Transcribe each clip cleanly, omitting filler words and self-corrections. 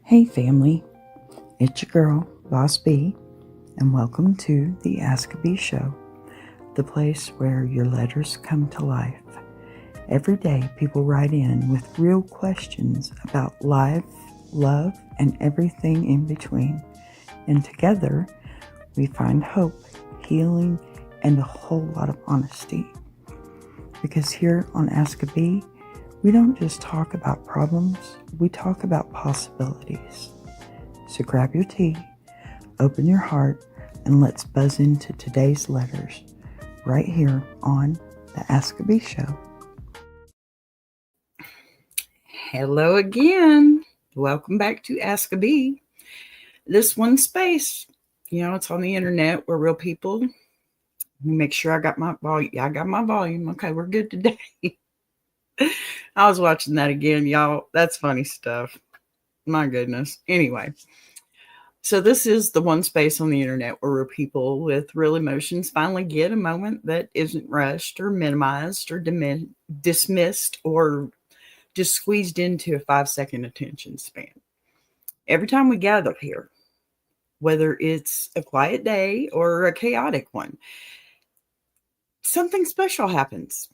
Hey family, it's your girl, Boss B, and welcome to the Ask a Bee Show, the place where your letters come to life. Every day people write in with real questions about life, love, and everything in between. And together we find hope, healing, and a whole lot of honesty. Because here on Ask a Bee, we don't just talk about problems, we talk about possibilities. So grab your tea, open your heart, and let's buzz into today's letters right here on the Ask a Bee Show. Hello again. Welcome back to Ask a Bee. This one space, it's on the internet where real people. Make sure I got my volume. Yeah, I got my volume. Okay, we're good today. I was watching that again, y'all. That's funny stuff. My goodness. Anyway, so this is the one space on the internet where people with real emotions finally get a moment that isn't rushed or minimized or dismissed or just squeezed into a 5-second attention span. Every time we gather here, whether it's a quiet day or a chaotic one, something special happens.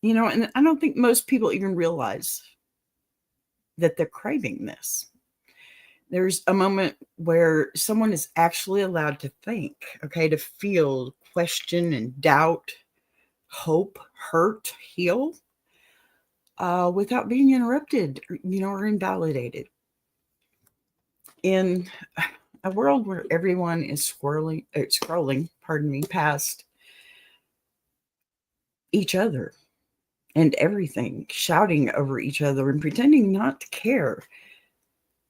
And I don't think most people even realize that they're craving this. There's a moment where someone is actually allowed to think, okay, to feel, question, and doubt, hope, hurt, heal, without being interrupted, or invalidated. In a world where everyone is scrolling, past each other and everything, shouting over each other and pretending not to care,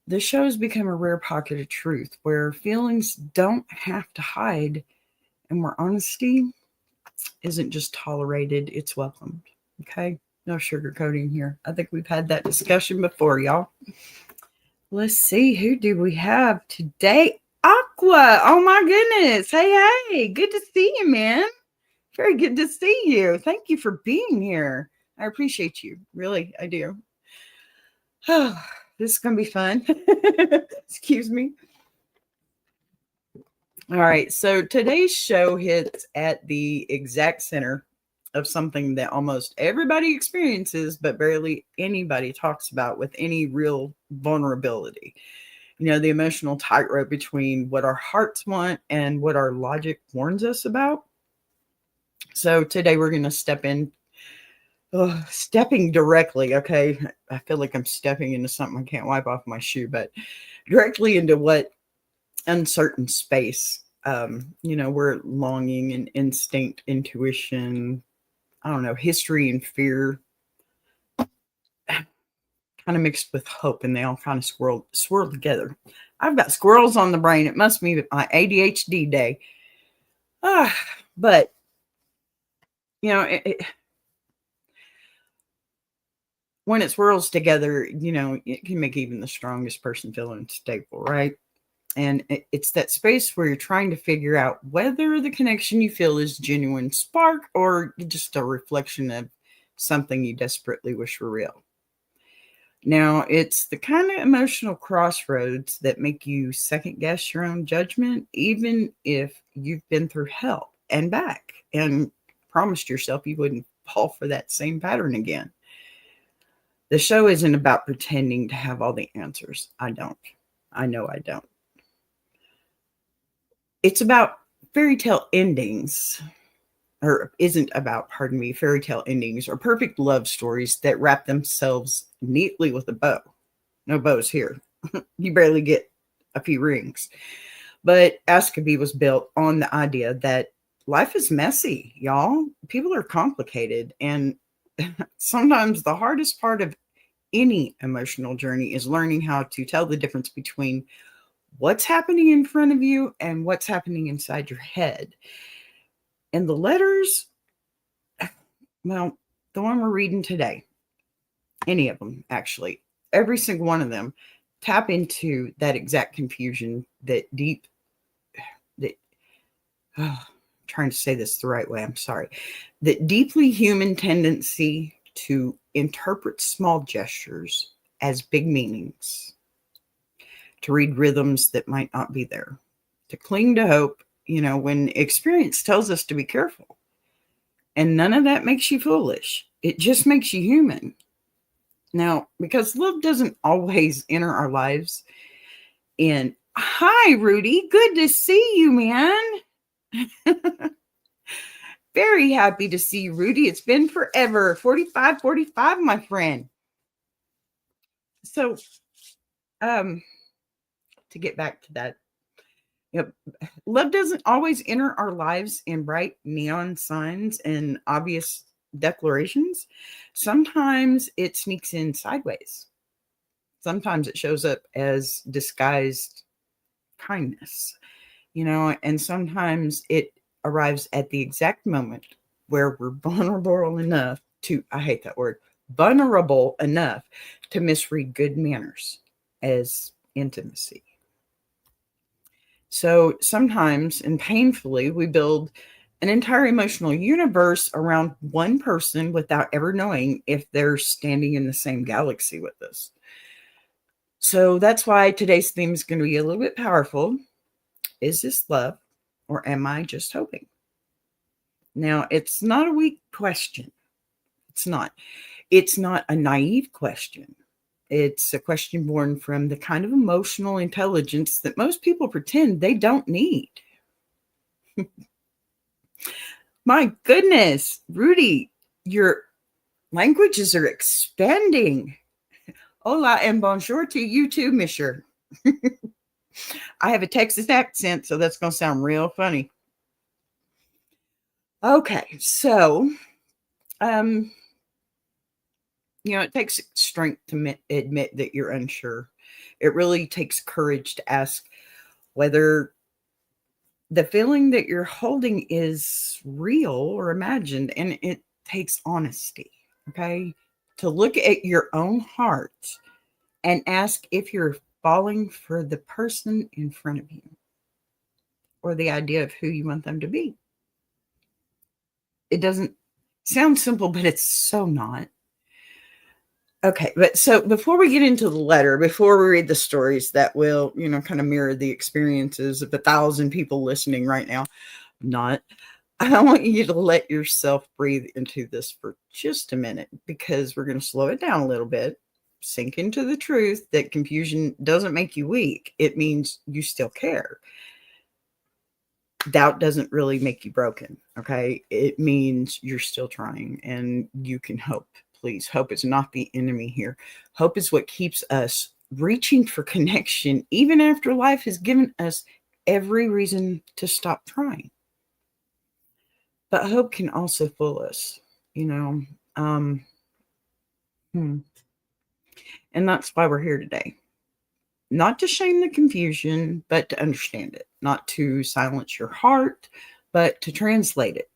the show's become a rare pocket of truth where feelings don't have to hide and where honesty isn't just tolerated, it's welcomed. Okay? No sugarcoating here. I think we've had that discussion before, y'all. Let's see. Who do we have today? Aqua. Oh my goodness. Hey. Good to see you, man. Very good to see you. Thank you for being here. I appreciate you. Really, I do. Oh, this is going to be fun. Excuse me. All right. So today's show hits at the exact center of something that almost everybody experiences, but barely anybody talks about with any real vulnerability. The emotional tightrope between what our hearts want and what our logic warns us about. So today we're going to stepping directly. Okay. I feel like I'm stepping into something I can't wipe off my shoe, but directly into what uncertain space, where longing and instinct, intuition, I don't know, history and fear kind of mixed with hope, and they all kind of swirl together. I've got squirrels on the brain. It must be my ADHD day. But when it swirls together, it can make even the strongest person feel unstable, right? And it's that space where you're trying to figure out whether the connection you feel is genuine spark or just a reflection of something you desperately wish were real. Now, it's the kind of emotional crossroads that make you second guess your own judgment, even if you've been through hell and back and promised yourself you wouldn't fall for that same pattern again. The show isn't about pretending to have all the answers. I don't. I know I don't. It's about fairy tale endings, or isn't about, fairy tale endings or perfect love stories that wrap themselves neatly with a bow. No bows here. You barely get a few rings. But Ask a Bee was built on the idea that life is messy, y'all. People are complicated. And sometimes the hardest part of any emotional journey is learning how to tell the difference between what's happening in front of you and what's happening inside your head. And the letters, well, the one we're reading today, any of them, actually, every single one of them tap into that exact confusion, trying to say this the right way, I'm sorry, that deeply human tendency to interpret small gestures as big meanings. to read rhythms that might not be there, to cling to hope, when experience tells us to be careful. And none of that makes you foolish. It just makes you human. Now, because love doesn't always enter our lives in, hi, Rudy, good to see you, man. Very happy to see you, Rudy. It's been forever. 45, my friend. So, to get back to that, love doesn't always enter our lives in bright neon signs and obvious declarations. Sometimes it sneaks in sideways. Sometimes it shows up as disguised kindness, and sometimes it arrives at the exact moment where we're vulnerable enough to, I hate that word, vulnerable enough to misread good manners as intimacy. So sometimes, and painfully, we build an entire emotional universe around one person without ever knowing if they're standing in the same galaxy with us. So that's why today's theme is going to be a little bit powerful. Is this love, or am I just hoping? Now, it's not a weak question. It's not. It's not a naive question. It's a question born from the kind of emotional intelligence that most people pretend they don't need. My goodness, Rudy, your languages are expanding. Hola and bonjour to you too, monsieur. I have a Texas accent, so that's going to sound real funny. Okay, so, it takes strength to admit that you're unsure. It really takes courage to ask whether the feeling that you're holding is real or imagined. And it takes honesty, okay? To look at your own heart and ask if you're falling for the person in front of you or the idea of who you want them to be. It doesn't sound simple, but it's so not. Okay, but so before we get into the letter, before we read the stories that will, kind of mirror the experiences of 1,000 people listening right now, I want you to let yourself breathe into this for just a minute, because we're going to slow it down a little bit, sink into the truth that confusion doesn't make you weak. It means you still care. Doubt doesn't really make you broken, okay? It means you're still trying and you can hope. Please, hope is not the enemy here. Hope is what keeps us reaching for connection, even after life has given us every reason to stop trying. But hope can also fool us, and that's why we're here today. Not to shame the confusion, but to understand it. Not to silence your heart, but to translate it.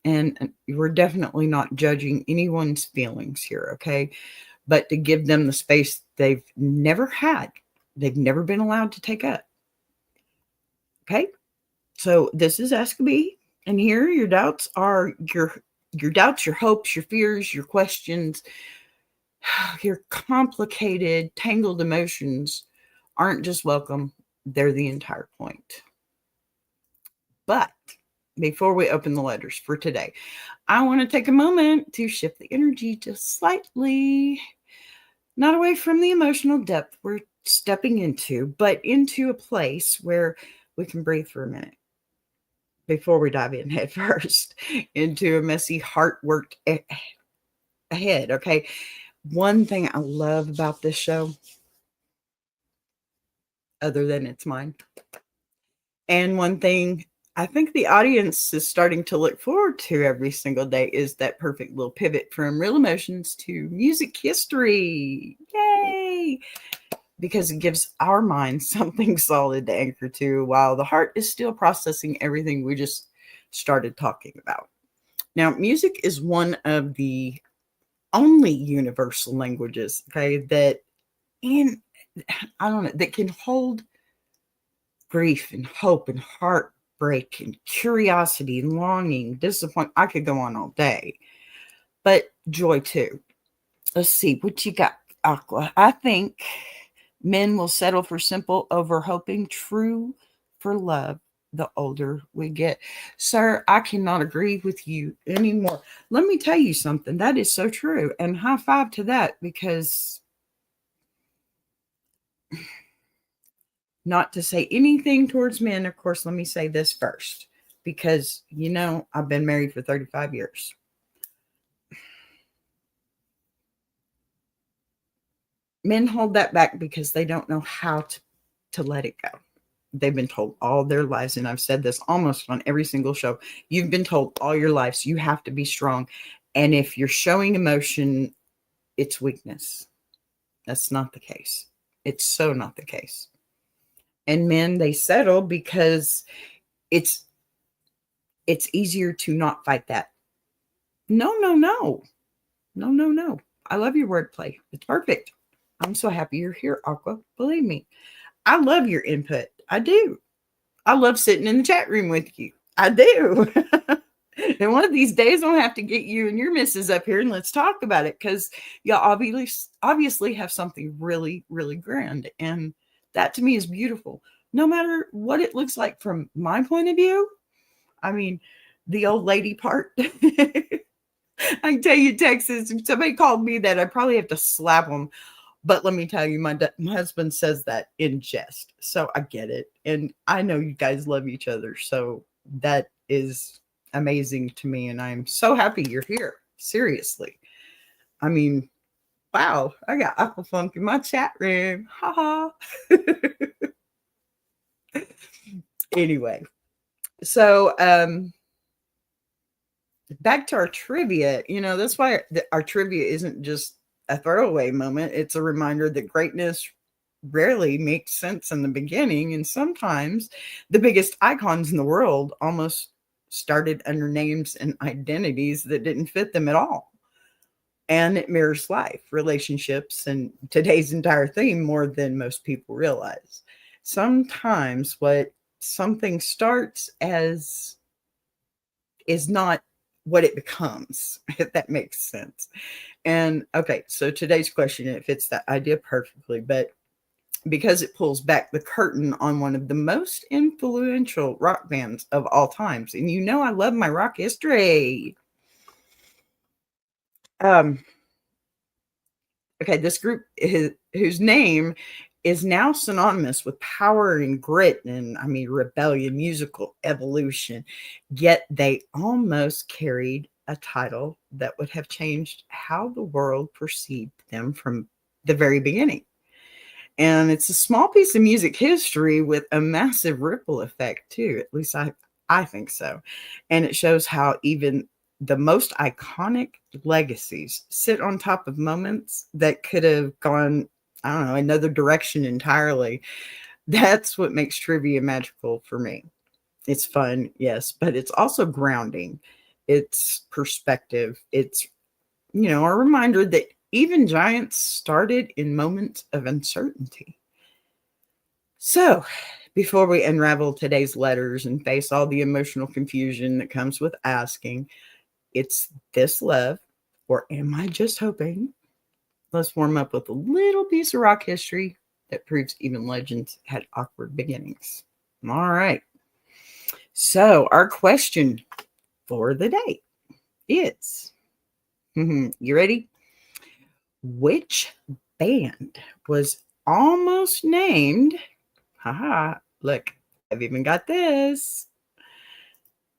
And we're definitely not judging anyone's feelings here, okay? But to give them the space they've never had. They've never been allowed to take up. Okay? So this is Ask B. And here your doubts are your doubts, your hopes, your fears, your questions, your complicated, tangled emotions aren't just welcome. They're the entire point. But before we open the letters for today, I want to take a moment to shift the energy just slightly, not away from the emotional depth we're stepping into, but into a place where we can breathe for a minute before we dive in head first into a messy heart work ahead. Okay. One thing I love about this show, other than it's mine, and one thing I think the audience is starting to look forward to every single day, is that perfect little pivot from real emotions to music history. Yay! Because it gives our mind something solid to anchor to while the heart is still processing everything we just started talking about. Now, music is one of the only universal languages, okay, that can hold grief and hope and heartbreak and curiosity and longing, disappointment. I could go on all day, but joy too. Let's see what you got, Aqua. I think Men will settle for simple over hoping, true for love the older we get. Sir, I cannot agree with you anymore. Let me tell you something. That is so true. And high five to that, because not to say anything towards men, of course, let me say this first, because, I've been married for 35 years. Men hold that back because they don't know how to let it go. They've been told all their lives, and I've said this almost on every single show. You've been told all your lives you have to be strong. And if you're showing emotion, it's weakness. That's not the case. It's so not the case. And men, they settle because it's easier to not fight that. No, no, no. No, no, no. I love your wordplay. It's perfect. I'm so happy you're here, Aqua. Believe me. I love your input. I do. I love sitting in the chat room with you. I do. And one of these days, I'll have to get you and your missus up here and let's talk about it, because y'all obviously have something really, really grand. And that to me is beautiful. No matter what it looks like from my point of view. I mean, the old lady part. I can tell you, Texas, if somebody called me that, I'd probably have to slap them. But let me tell you, my husband says that in jest. So I get it. And I know you guys love each other. So that is amazing to me. And I'm so happy you're here. Seriously. I mean, wow. I got Aqua Funk in my chat room. Ha ha. Anyway. So, back to our trivia. That's why our trivia isn't just a throwaway moment. It's a reminder that greatness rarely makes sense in the beginning. And sometimes the biggest icons in the world almost started under names and identities that didn't fit them at all. And it mirrors life, relationships, and today's entire theme more than most people realize. Sometimes what something starts as is not what it becomes, if that makes sense. And okay, so today's question, it fits that idea perfectly, but because it pulls back the curtain on one of the most influential rock bands of all times. And I love my rock history. Okay, this group whose name is now synonymous with power and grit and, rebellion, musical evolution. Yet they almost carried a title that would have changed how the world perceived them from the very beginning. And it's a small piece of music history with a massive ripple effect too. At least I think so. And it shows how even the most iconic legacies sit on top of moments that could have gone, I don't know, another direction entirely. That's what makes trivia magical for me. It's fun, yes, but it's also grounding. It's perspective. It's, a reminder that even giants started in moments of uncertainty. So, before we unravel today's letters and face all the emotional confusion that comes with asking, it's this love, or am I just hoping? Let's warm up with a little piece of rock history that proves even legends had awkward beginnings. All right. So, our question for the day is, you ready? Which band was almost named? Haha, look, I've even got this.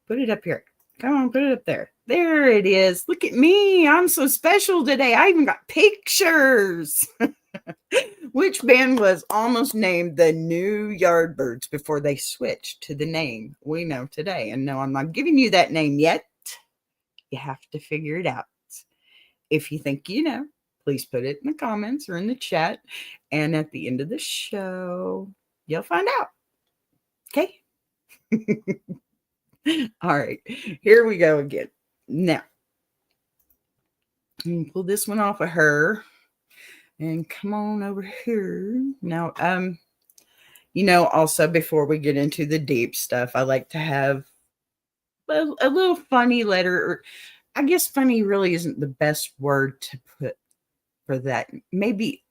Put it up here. Come on, put it up there. There it is. Look at me. I'm so special today. I even got pictures. Which band was almost named the New Yardbirds before they switched to the name we know today? And no, I'm not giving you that name yet. You have to figure it out. If you think you know, please put it in the comments or in the chat. And at the end of the show, you'll find out. Okay? All right, here we go again. Now, pull this one off of her and come on over here. Now, also before we get into the deep stuff, I like to have a little funny letter. Or I guess funny really isn't the best word to put for that. Maybe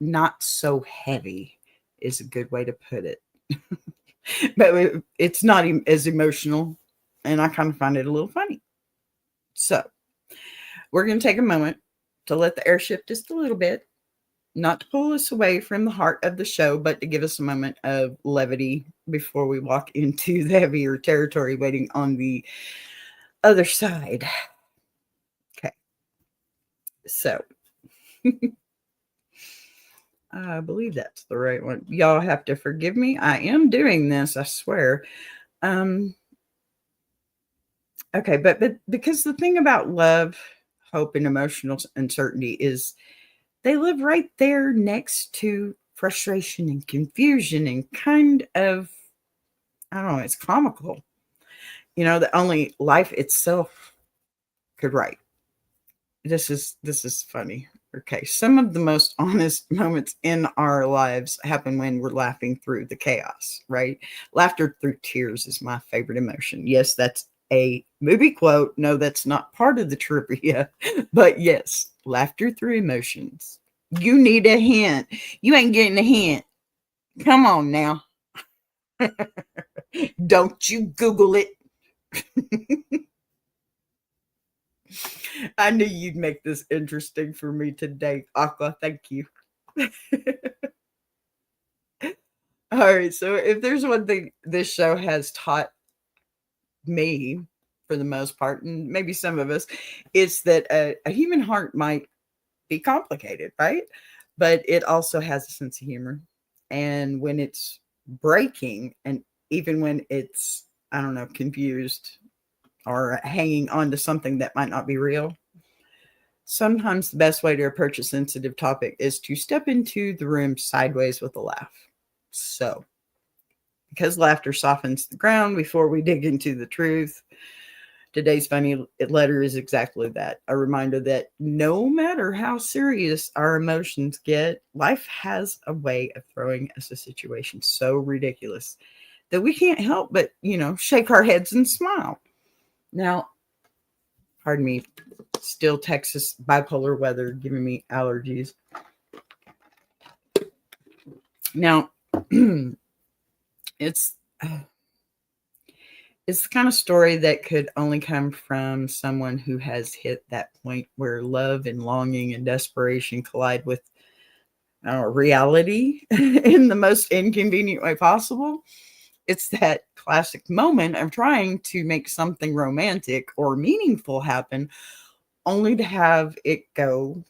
not so heavy is a good way to put it. But it's not as emotional, and I kind of find it a little funny. So we're going to take a moment to let the air shift just a little bit, not to pull us away from the heart of the show, but to give us a moment of levity before we walk into the heavier territory waiting on the other side. Okay. So I believe that's the right one. Y'all have to forgive me. I am doing this, I swear. Okay, but because the thing about love, hope, and emotional uncertainty is they live right there next to frustration and confusion and kind of, I don't know, it's comical. That only life itself could write. This is funny. Okay, some of the most honest moments in our lives happen when we're laughing through the chaos, right? Laughter through tears is my favorite emotion. Yes, that's a movie quote. No, that's not part of the trivia, but yes, laughter through emotions. You need a hint. You ain't getting a hint. Come on now. Don't you Google it. I knew you'd make this interesting for me today, Aqua. Thank you. All right. So, if there's one thing this show has taught me, for the most part, and maybe some of us, it's that a human heart might be complicated, right? But it also has a sense of humor. And when it's breaking, and even when it's, I don't know, confused or hanging on to something that might not be real, sometimes the best way to approach a sensitive topic is to step into the room sideways with a laugh. So, because laughter softens the ground before we dig into the truth, today's funny letter is exactly that. A reminder that no matter how serious our emotions get, life has a way of throwing us a situation so ridiculous that we can't help but, shake our heads and smile. Now, pardon me, still Texas bipolar weather giving me allergies. Now, it's the kind of story that could only come from someone who has hit that point where love and longing and desperation collide with reality in the most inconvenient way possible. It's that classic moment of trying to make something romantic or meaningful happen, only to have it go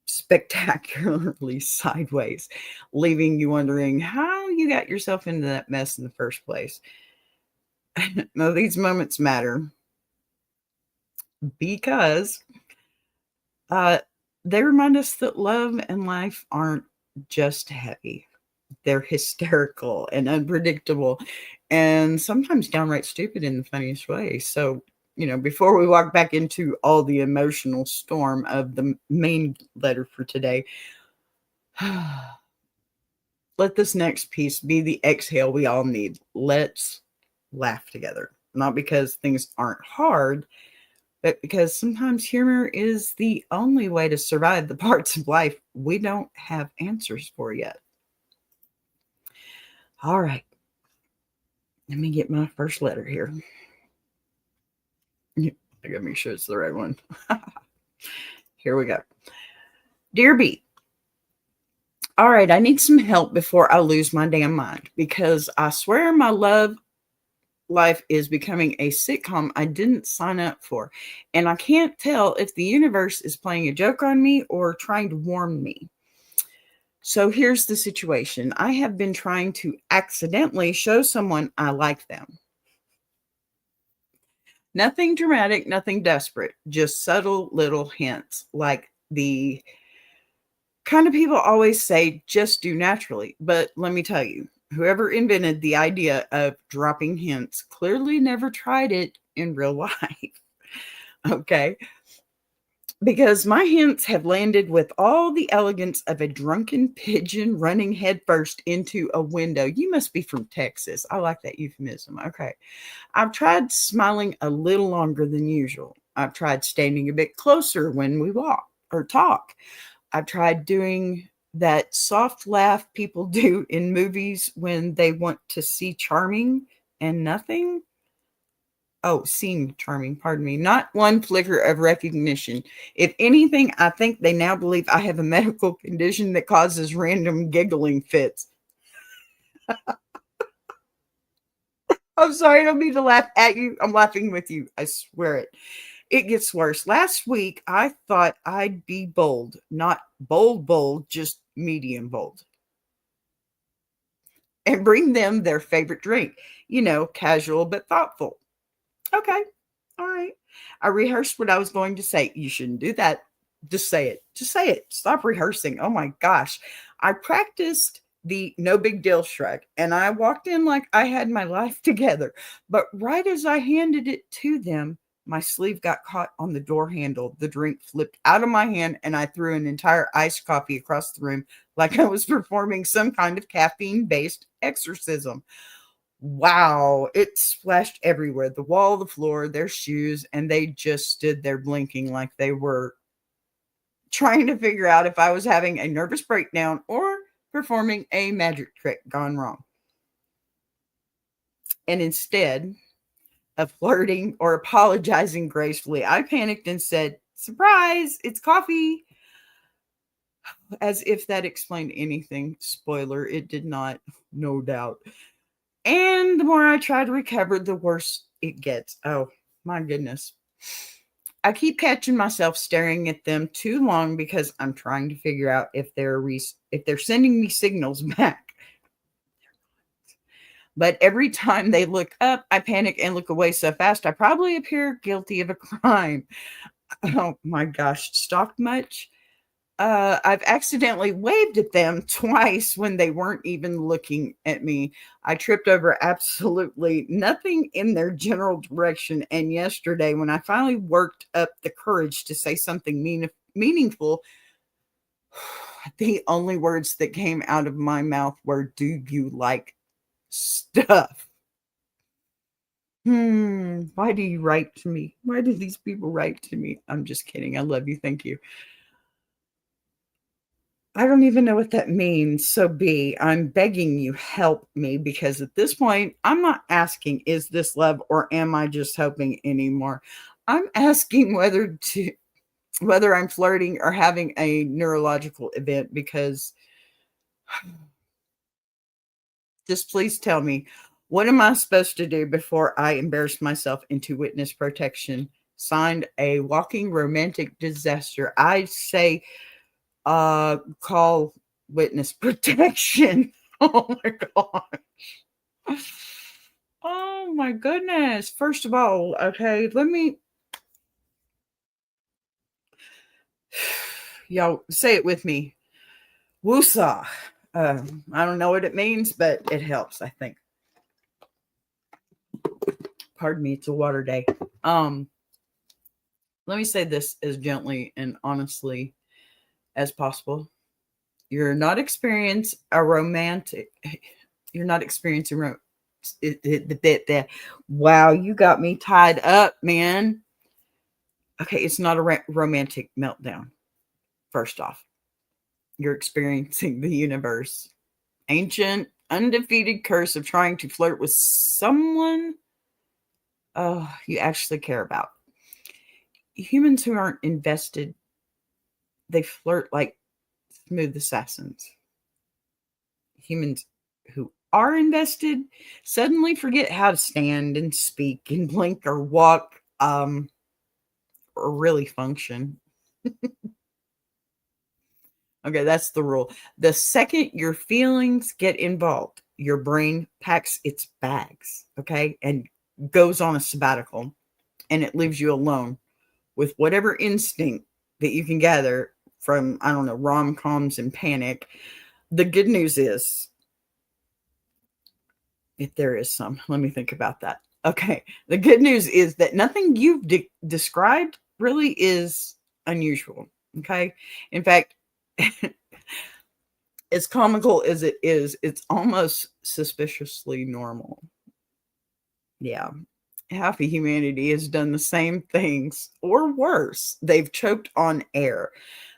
spectacularly sideways, leaving you wondering how you got yourself into that mess in the first place. Now, these moments matter because they remind us that love and life aren't just heavy. They're hysterical and unpredictable and sometimes downright stupid in the funniest way. So, before we walk back into all the emotional storm of the main letter for today, let this next piece be the exhale we all need. Let's laugh together. Not because things aren't hard, but because sometimes humor is the only way to survive the parts of life we don't have answers for yet. All right. Let me get my first letter here. I gotta make sure it's the right one. Here we go. Dear B, all right, I need some help before I lose my damn mind because I swear my love life is becoming a sitcom I didn't sign up for. And I can't tell if the universe is playing a joke on me or trying to warn me. So here's the situation. I have been trying to accidentally show someone I like them. Nothing dramatic, nothing desperate, just subtle little hints like the kind of people always say, just do naturally. But let me tell you, whoever invented the idea of dropping hints clearly never tried it in real life. Okay. Because my hints have landed with all the elegance of a drunken pigeon running headfirst into a window. You must be from Texas. I like that euphemism. Okay. I've tried smiling a little longer than usual. I've tried standing a bit closer when we walk or talk. I've tried doing that soft laugh people do in movies when they want to see charming and nothing. Oh, seem charming, pardon me. Not one flicker of recognition. If anything, I think they now believe I have a medical condition that causes random giggling fits. I'm sorry, I don't mean to laugh at you. I'm laughing with you. I swear it. It gets worse. Last week, I thought I'd be bold, not bold, just medium bold, and bring them their favorite drink. Casual but thoughtful. Okay. All right. I rehearsed what I was going to say. You shouldn't do that. Just say it. Just say it. Stop rehearsing. Oh my gosh. I practiced the no big deal shrug and I walked in like I had my life together. But right as I handed it to them, my sleeve got caught on the door handle. The drink flipped out of my hand and I threw an entire iced coffee across the room like I was performing some kind of caffeine based exorcism. Wow, it splashed everywhere, the wall, the floor, their shoes, and they just stood there blinking like they were trying to figure out if I was having a nervous breakdown or performing a magic trick gone wrong. And instead of flirting or apologizing gracefully, I panicked and said, "Surprise, it's coffee." As if that explained anything. Spoiler, it did not, no doubt. And the more I try to recover, the worse it gets. Oh, my goodness. I keep catching myself staring at them too long because I'm trying to figure out if they're sending me signals back. But every time they look up, I panic and look away so fast I probably appear guilty of a crime. Oh my gosh, stalked much? I've accidentally waved at them twice when they weren't even looking at me. I tripped over absolutely nothing in their general direction. And yesterday, when I finally worked up the courage to say something meaningful, the only words that came out of my mouth were, "Do you like stuff?" Why do you write to me? Why do these people write to me? I'm just kidding. I love you. Thank you. I don't even know what that means. So B, I'm begging you, help me because at this point, I'm not asking, is this love or am I just hoping anymore? I'm asking whether I'm flirting or having a neurological event because just please tell me, what am I supposed to do before I embarrass myself into witness protection? Signed, a walking romantic disaster. I say call witness protection. Oh my god. Oh my goodness. First of all, okay, let me y'all say it with me. Woosah. I don't know what it means, but it helps, I think. Pardon me, it's a water day. Um, Let me say this as gently and honestly as possible. You're not experiencing a romantic. You're not experiencing wow, you got me tied up, man. Okay, it's not a romantic meltdown. First off, you're experiencing the universe, ancient, undefeated curse of trying to flirt with someone you actually care about. Humans who aren't invested, they flirt like smooth assassins. Humans who are invested suddenly forget how to stand and speak and blink or walk or really function. Okay, that's the rule. The second your feelings get involved, your brain packs its bags, okay, and goes on a sabbatical and it leaves you alone with whatever instinct that you can gather from, I don't know, rom-coms and panic. The good news is, if there is some, let me think about that. Okay. The good news is that nothing you've described really is unusual. Okay. In fact, as comical as it is, it's almost suspiciously normal. Yeah. Half of humanity has done the same things or worse. They've choked on air.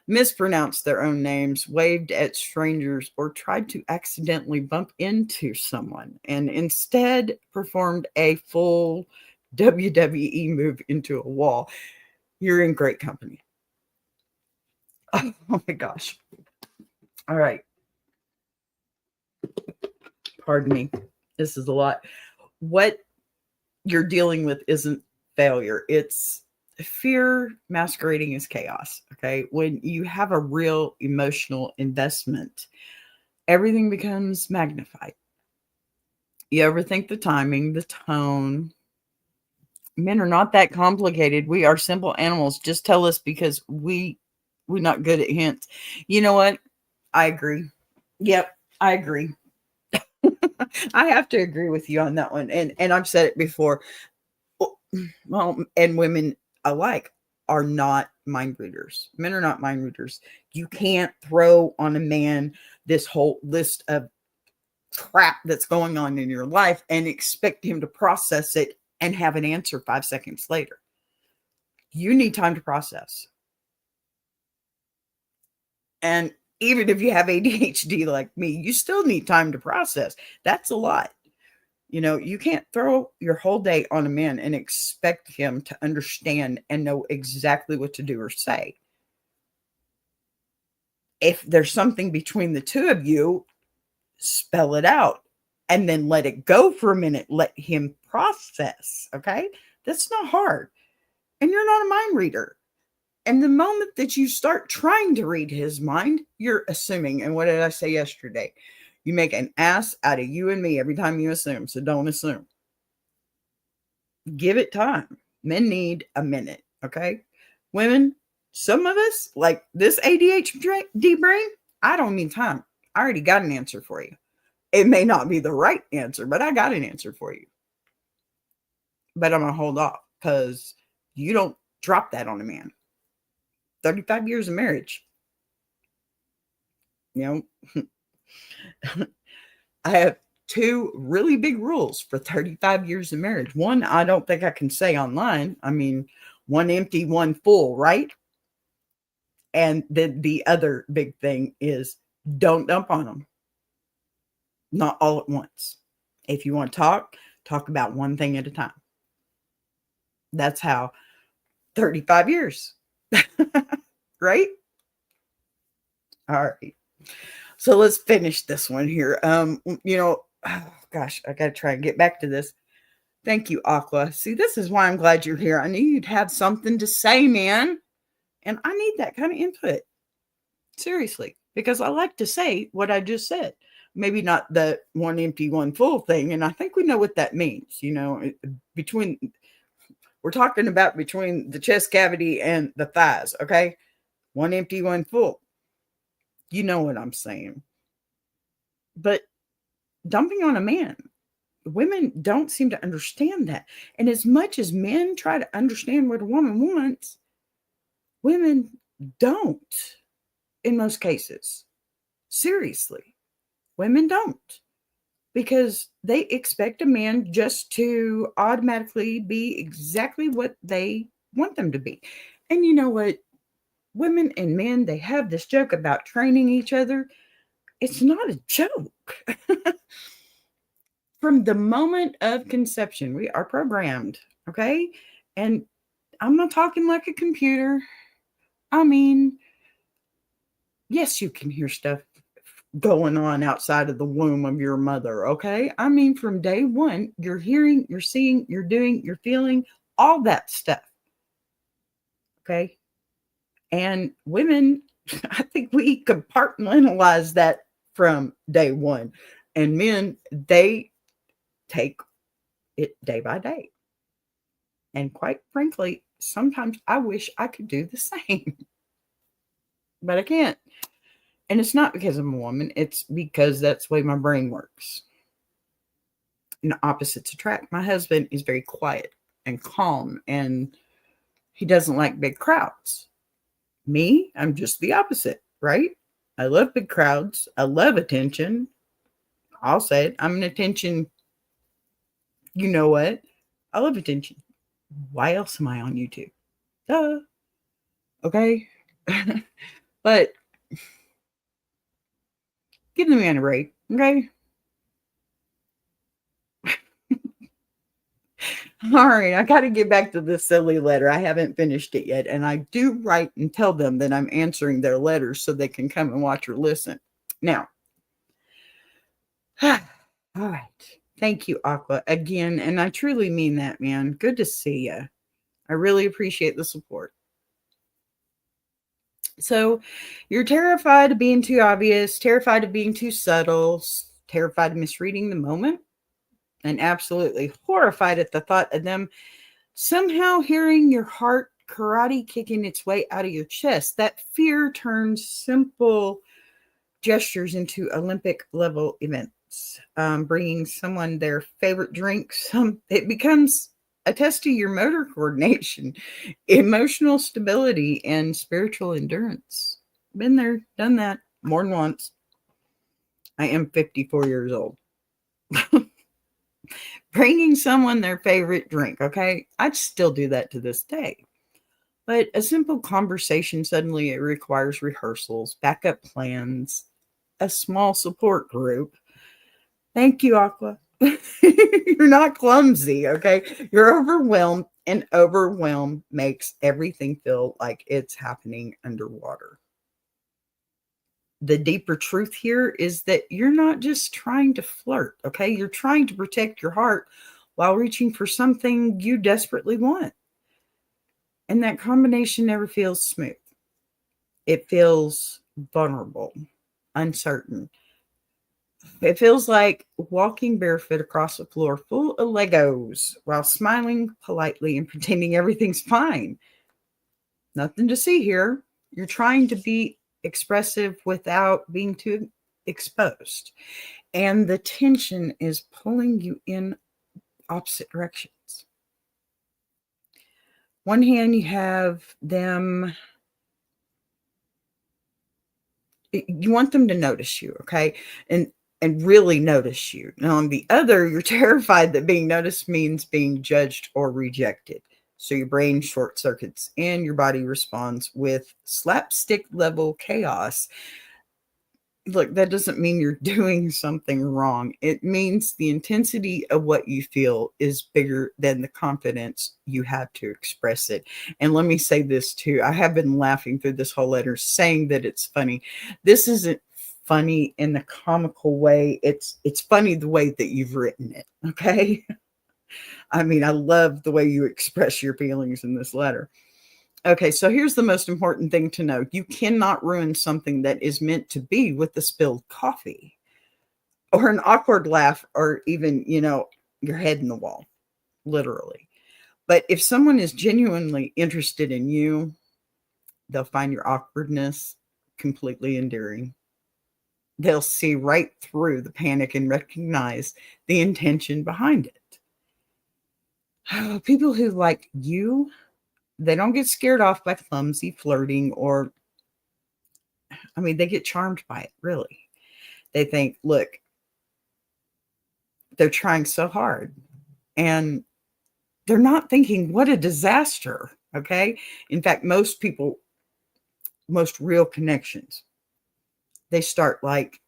mispronounced their own names, waved at strangers, or tried to accidentally bump into someone, and instead performed a full WWE move into a wall. You're in great company. Oh my gosh. All right. Pardon me. This is a lot. What you're dealing with isn't failure, it's fear masquerading as chaos. Okay. When you have a real emotional investment, everything becomes magnified. You overthink the timing, the tone. Men are not that complicated. We are simple animals. Just tell us because we're not good at hints. You know what? I agree. Yep, I agree. I have to agree with you on that one. And I've said it before. Well, and women alike are not mind readers. Men are not mind readers. You can't throw on a man this whole list of crap that's going on in your life and expect him to process it and have an answer 5 seconds later. You need time to process. And even if you have ADHD like me, you still need time to process. That's a lot. You can't throw your whole day on a man and expect him to understand and know exactly what to do or say. If there's something between the two of you, spell it out and then let it go for a minute. Let him process. Okay. That's not hard. And you're not a mind reader. And the moment that you start trying to read his mind, you're assuming. And what did I say yesterday? You make an ass out of you and me every time you assume. So don't assume. Give it time. Men need a minute. Okay. Women, some of us, like this ADHD brain, I don't need time. I already got an answer for you. It may not be the right answer, but I got an answer for you. But I'm going to hold off because you don't drop that on a man. 35 years of marriage. I have two really big rules for 35 years of marriage. One, I don't think I can say online. I mean, one empty, one full, right? And then the other big thing is don't dump on them. Not all at once. If you want to talk about one thing at a time. That's how 35 years. Right? All right. So let's finish this one here. Oh gosh, I gotta try and get back to this. Thank you, Aqua. See, this is why I'm glad you're here. I knew you'd have something to say, man. And I need that kind of input. Seriously. Because I like to say what I just said. Maybe not the one empty, one full thing. And I think we know what that means. We're talking about between the chest cavity and the thighs, okay? One empty, one full. You know what I'm saying. But dumping on a man, women don't seem to understand that. And as much as men try to understand what a woman wants, women don't in most cases. Seriously, women don't. Because they expect a man just to automatically be exactly what they want them to be. And you know what? Women and men, they have this joke about training each other. It's not a joke. From the moment of conception, we are programmed, okay? And I'm not talking like a computer. I mean, yes, you can hear stuff going on outside of the womb of your mother, okay? I mean, from day one, you're hearing, you're seeing, you're doing, you're feeling, all that stuff, okay? And women, I think we compartmentalize that from day one. And men, they take it day by day. And quite frankly, sometimes I wish I could do the same, but I can't. And it's not because I'm a woman, it's because that's the way my brain works. And opposites attract. My husband is very quiet and calm, and he doesn't like big crowds. Me, I'm just the opposite, right? I love big crowds. I love attention. I'll say it. I'm an attention. You know what? I love attention. Why else am I on YouTube? Duh. Okay. But give the man a break, okay? All right, I got to get back to this silly letter. I haven't finished it yet. And I do write and tell them that I'm answering their letters so they can come and watch or listen. Now, all right. Thank you, Aqua, again. And I truly mean that, man. Good to see you. I really appreciate the support. So, you're terrified of being too obvious, terrified of being too subtle, terrified of misreading the moment, and absolutely horrified at the thought of them somehow hearing your heart karate kicking its way out of your chest. That fear turns simple gestures into Olympic level events. Bringing someone their favorite drink, it becomes a test of your motor coordination, emotional stability, and spiritual endurance. Been there, done that more than once. I am 54 years old. Bringing someone their favorite drink, okay? I'd still do that to this day. But a simple conversation, suddenly it requires rehearsals, backup plans, a small support group. Thank you, Aqua. You're not clumsy, okay? You're overwhelmed, and overwhelm makes everything feel like it's happening underwater. The deeper truth here is that you're not just trying to flirt, okay? You're trying to protect your heart while reaching for something you desperately want. And that combination never feels smooth. It feels vulnerable, uncertain. It feels like walking barefoot across a floor full of Legos while smiling politely and pretending everything's fine. Nothing to see here. You're trying to be expressive without being too exposed. And the tension is pulling you in opposite directions. One hand, you have them, you want them to notice you, okay? And really notice you. Now, on the other, you're terrified that being noticed means being judged or rejected. So your brain short circuits and your body responds with slapstick level chaos. Look, that doesn't mean you're doing something wrong. It means the intensity of what you feel is bigger than the confidence you have to express it. And let me say this too. I have been laughing through this whole letter saying that it's funny. This isn't funny in the comical way. It's funny the way that you've written it, okay? I mean, I love the way you express your feelings in this letter. Okay, so here's the most important thing to know. You cannot ruin something that is meant to be with the spilled coffee or an awkward laugh or even, your head in the wall, literally. But if someone is genuinely interested in you, they'll find your awkwardness completely endearing. They'll see right through the panic and recognize the intention behind it. People who like you, they don't get scared off by clumsy flirting they get charmed by it, really. They think, look, they're trying so hard and they're not thinking, what a disaster, okay? In fact, most people, most real connections, they start like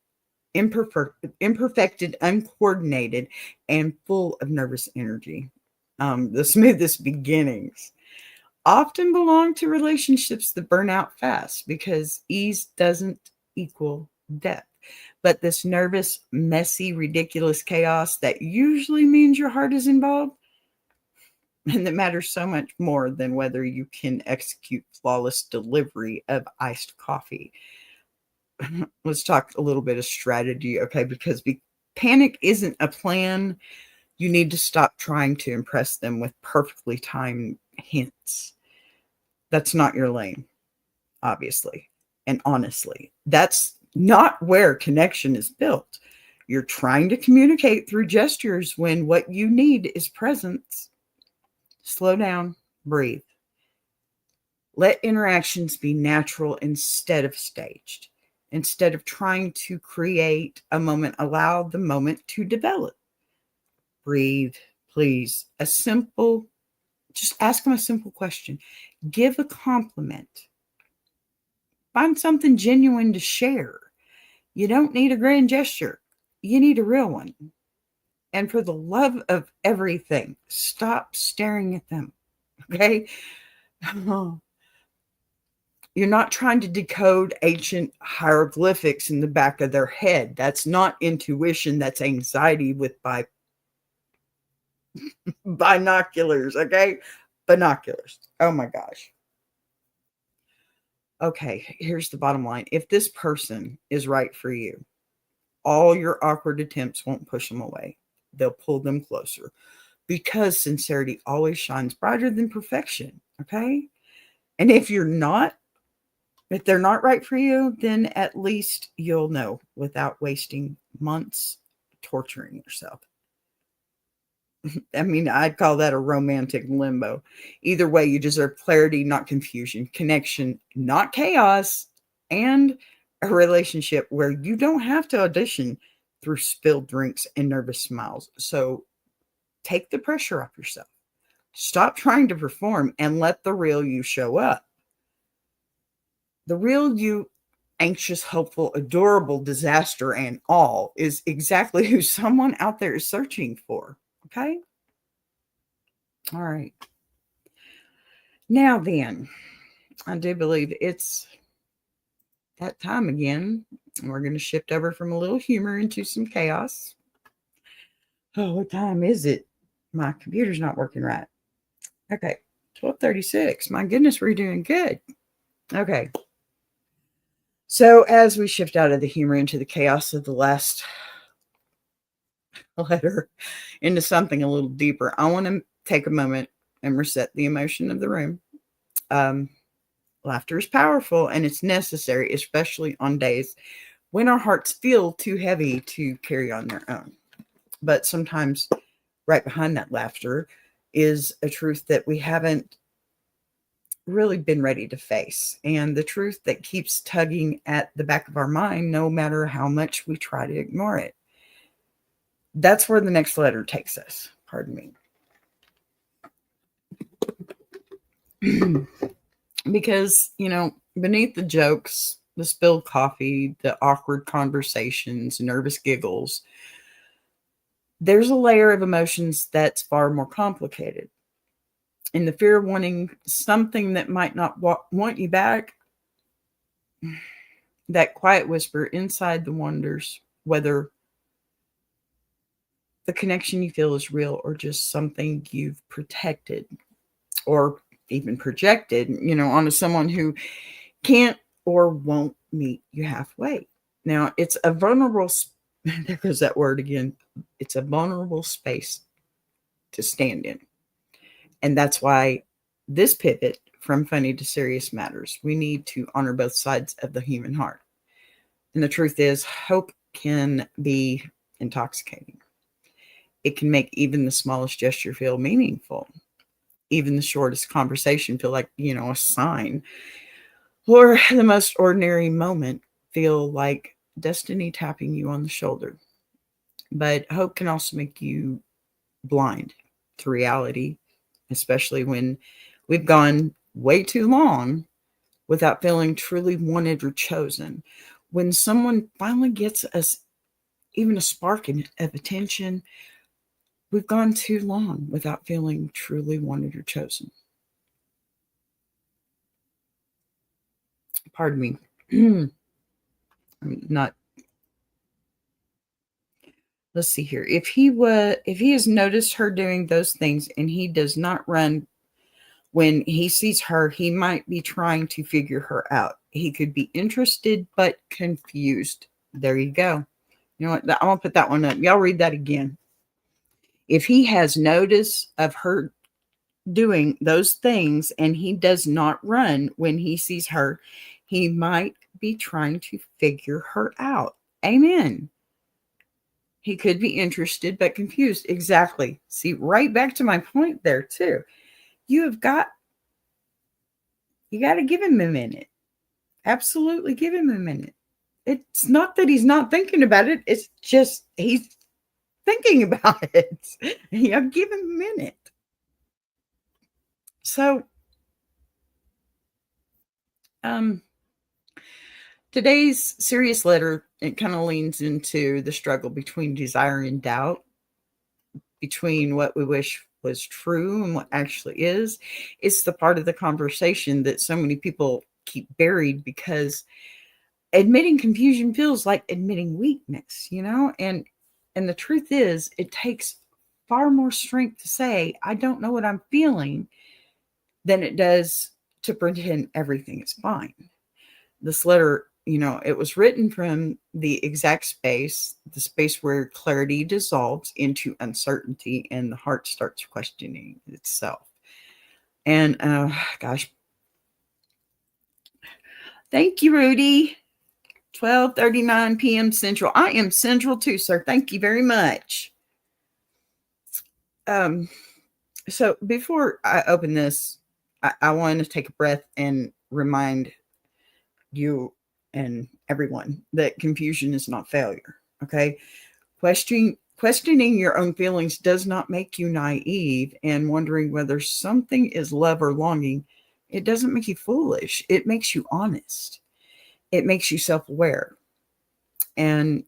imperfected, uncoordinated, and full of nervous energy. The smoothest beginnings often belong to relationships that burn out fast because ease doesn't equal depth. But this nervous, messy, ridiculous chaos that usually means your heart is involved, and that matters so much more than whether you can execute flawless delivery of iced coffee. Let's talk a little bit of strategy, okay? Because panic isn't a plan. You need to stop trying to impress them with perfectly timed hints. That's not your lane, obviously. And honestly, that's not where connection is built. You're trying to communicate through gestures when what you need is presence. Slow down, breathe. Let interactions be natural instead of staged. Instead of trying to create a moment, allow the moment to develop. Breathe, please. Just ask them a simple question. Give a compliment. Find something genuine to share. You don't need a grand gesture. You need a real one. And for the love of everything, stop staring at them. Okay? You're not trying to decode ancient hieroglyphics in the back of their head. That's not intuition. That's anxiety with binoculars. Okay? Binoculars. Oh my gosh. Okay, here's the bottom line. If this person is right for you, all your awkward attempts won't push them away. They'll pull them closer because sincerity always shines brighter than perfection. Okay? And if they're not right for you, then at least you'll know without wasting months torturing yourself. I mean, I'd call that a romantic limbo. Either way, you deserve clarity, not confusion, connection, not chaos, and a relationship where you don't have to audition through spilled drinks and nervous smiles. So take the pressure off yourself. Stop trying to perform and let the real you show up. The real you, anxious, hopeful, adorable, disaster, and all, is exactly who someone out there is searching for. Okay? All right. Now then, I do believe it's that time again. We're going to shift over from a little humor into some chaos. Oh, what time is it? My computer's not working right. Okay, 12:36. My goodness, we're doing good. Okay. So as we shift out of the humor into the chaos of the last letter into something a little deeper, I want to take a moment and reset the emotion of the room. Laughter is powerful and it's necessary, especially on days when our hearts feel too heavy to carry on their own. But sometimes right behind that laughter is a truth that we haven't really been ready to face, and the truth that keeps tugging at the back of our mind no matter how much we try to ignore it. That's where the next letter takes us. Pardon me. Because, beneath the jokes, the spilled coffee, the awkward conversations, nervous giggles, there's a layer of emotions that's far more complicated. And the fear of wanting something that might not want you back, that quiet whisper inside the wonders whether the connection you feel is real or just something you've protected or even projected, onto someone who can't or won't meet you halfway. Now, it's a vulnerable, there goes that word again. It's a vulnerable space to stand in. And that's why this pivot from funny to serious matters. We need to honor both sides of the human heart. And the truth is, hope can be intoxicating. It can make even the smallest gesture feel meaningful. Even the shortest conversation feel like, a sign. Or the most ordinary moment feel like destiny tapping you on the shoulder. But hope can also make you blind to reality, especially when we've gone way too long without feeling truly wanted or chosen. When someone finally gets us even a spark of attention, we've gone too long without feeling truly wanted or chosen. Pardon me. I'm not. Let's see here. If he has noticed her doing those things and he does not run when he sees her, he might be trying to figure her out. He could be interested but confused. There you go. You know what? I'm gonna put that one up. Y'all read that again. If he has notice of her doing those things and he does not run when he sees her, he might be trying to figure her out. Amen. He could be interested but confused. Exactly. See, right back to my point there too. You got to give him a minute. Absolutely give him a minute. It's not that he's not thinking about it. It's just he's thinking about it. Give him a minute. So, Today's serious letter, it kind of leans into the struggle between desire and doubt, between what we wish was true and what actually is. It's the part of the conversation that so many people keep buried because admitting confusion feels like admitting weakness, and the truth is it takes far more strength to say I don't know what I'm feeling than it does to pretend everything is fine. This letter, it was written from the exact space, the space where clarity dissolves into uncertainty and the heart starts questioning itself. And gosh, thank you, Rudy. 12:39 p.m. Central. I am Central too, sir. Thank you very much. So before I open this, I want to take a breath and remind you and everyone that confusion is not failure. Okay. Questioning your own feelings does not make you naive, and wondering whether something is love or longing, it doesn't make you foolish. It makes you honest. It makes you self-aware, and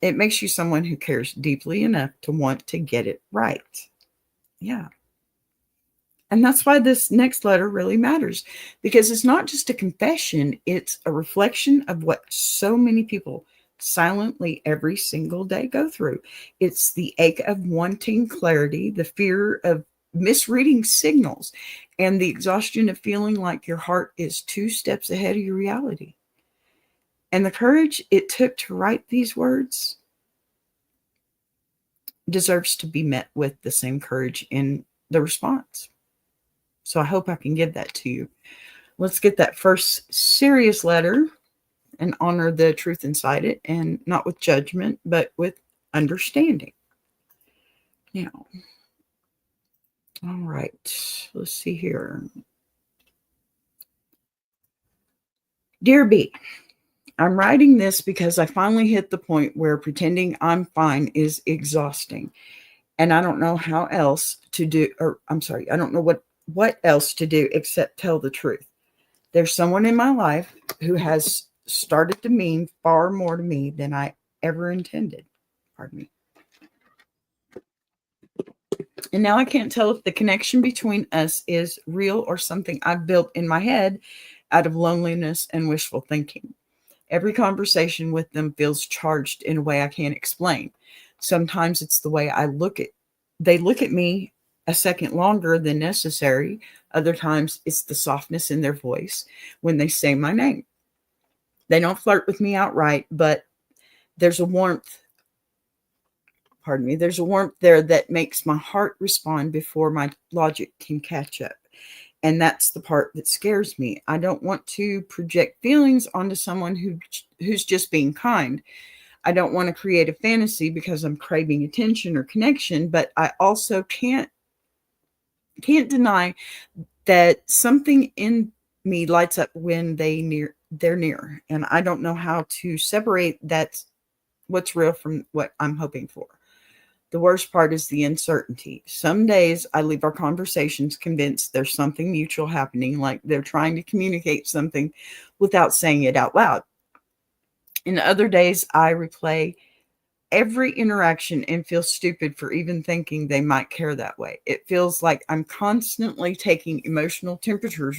it makes you someone who cares deeply enough to want to get it right. Yeah. And that's why this next letter really matters, because it's not just a confession, it's a reflection of what so many people silently every single day go through. It's the ache of wanting clarity, the fear of misreading signals, and the exhaustion of feeling like your heart is two steps ahead of your reality. And the courage it took to write these words deserves to be met with the same courage in the response. So I hope I can give that to you. Let's get that first serious letter and honor the truth inside it, and not with judgment, but with understanding. Now, all right, let's see here. Dear B, I'm writing this because I finally hit the point where pretending I'm fine is exhausting. And I don't know how else to do, or I'm sorry, I don't know what else to do except tell the truth. There's someone in my life who has started to mean far more to me than I ever intended. Pardon me. And now I can't tell if the connection between us is real or something I've built in my head out of loneliness and wishful thinking. Every conversation with them feels charged in a way I can't explain. Sometimes it's the way they look at me a second longer than necessary. Other times it's the softness in their voice when they say my name. They don't flirt with me outright, but there's a warmth, there's a warmth there that makes my heart respond before my logic can catch up. And that's the part that scares me. I don't want to project feelings onto someone who's just being kind. I don't want to create a fantasy because I'm craving attention or connection, but I also can't deny that something in me lights up when they're near, and I don't know how to separate that's what's real from what I'm hoping for. The worst part is the uncertainty. Some days I leave our conversations convinced there's something mutual happening, like they're trying to communicate something without saying it out loud. And other days I replay every interaction and feel stupid for even thinking they might care that way. It feels like I'm constantly taking emotional temperature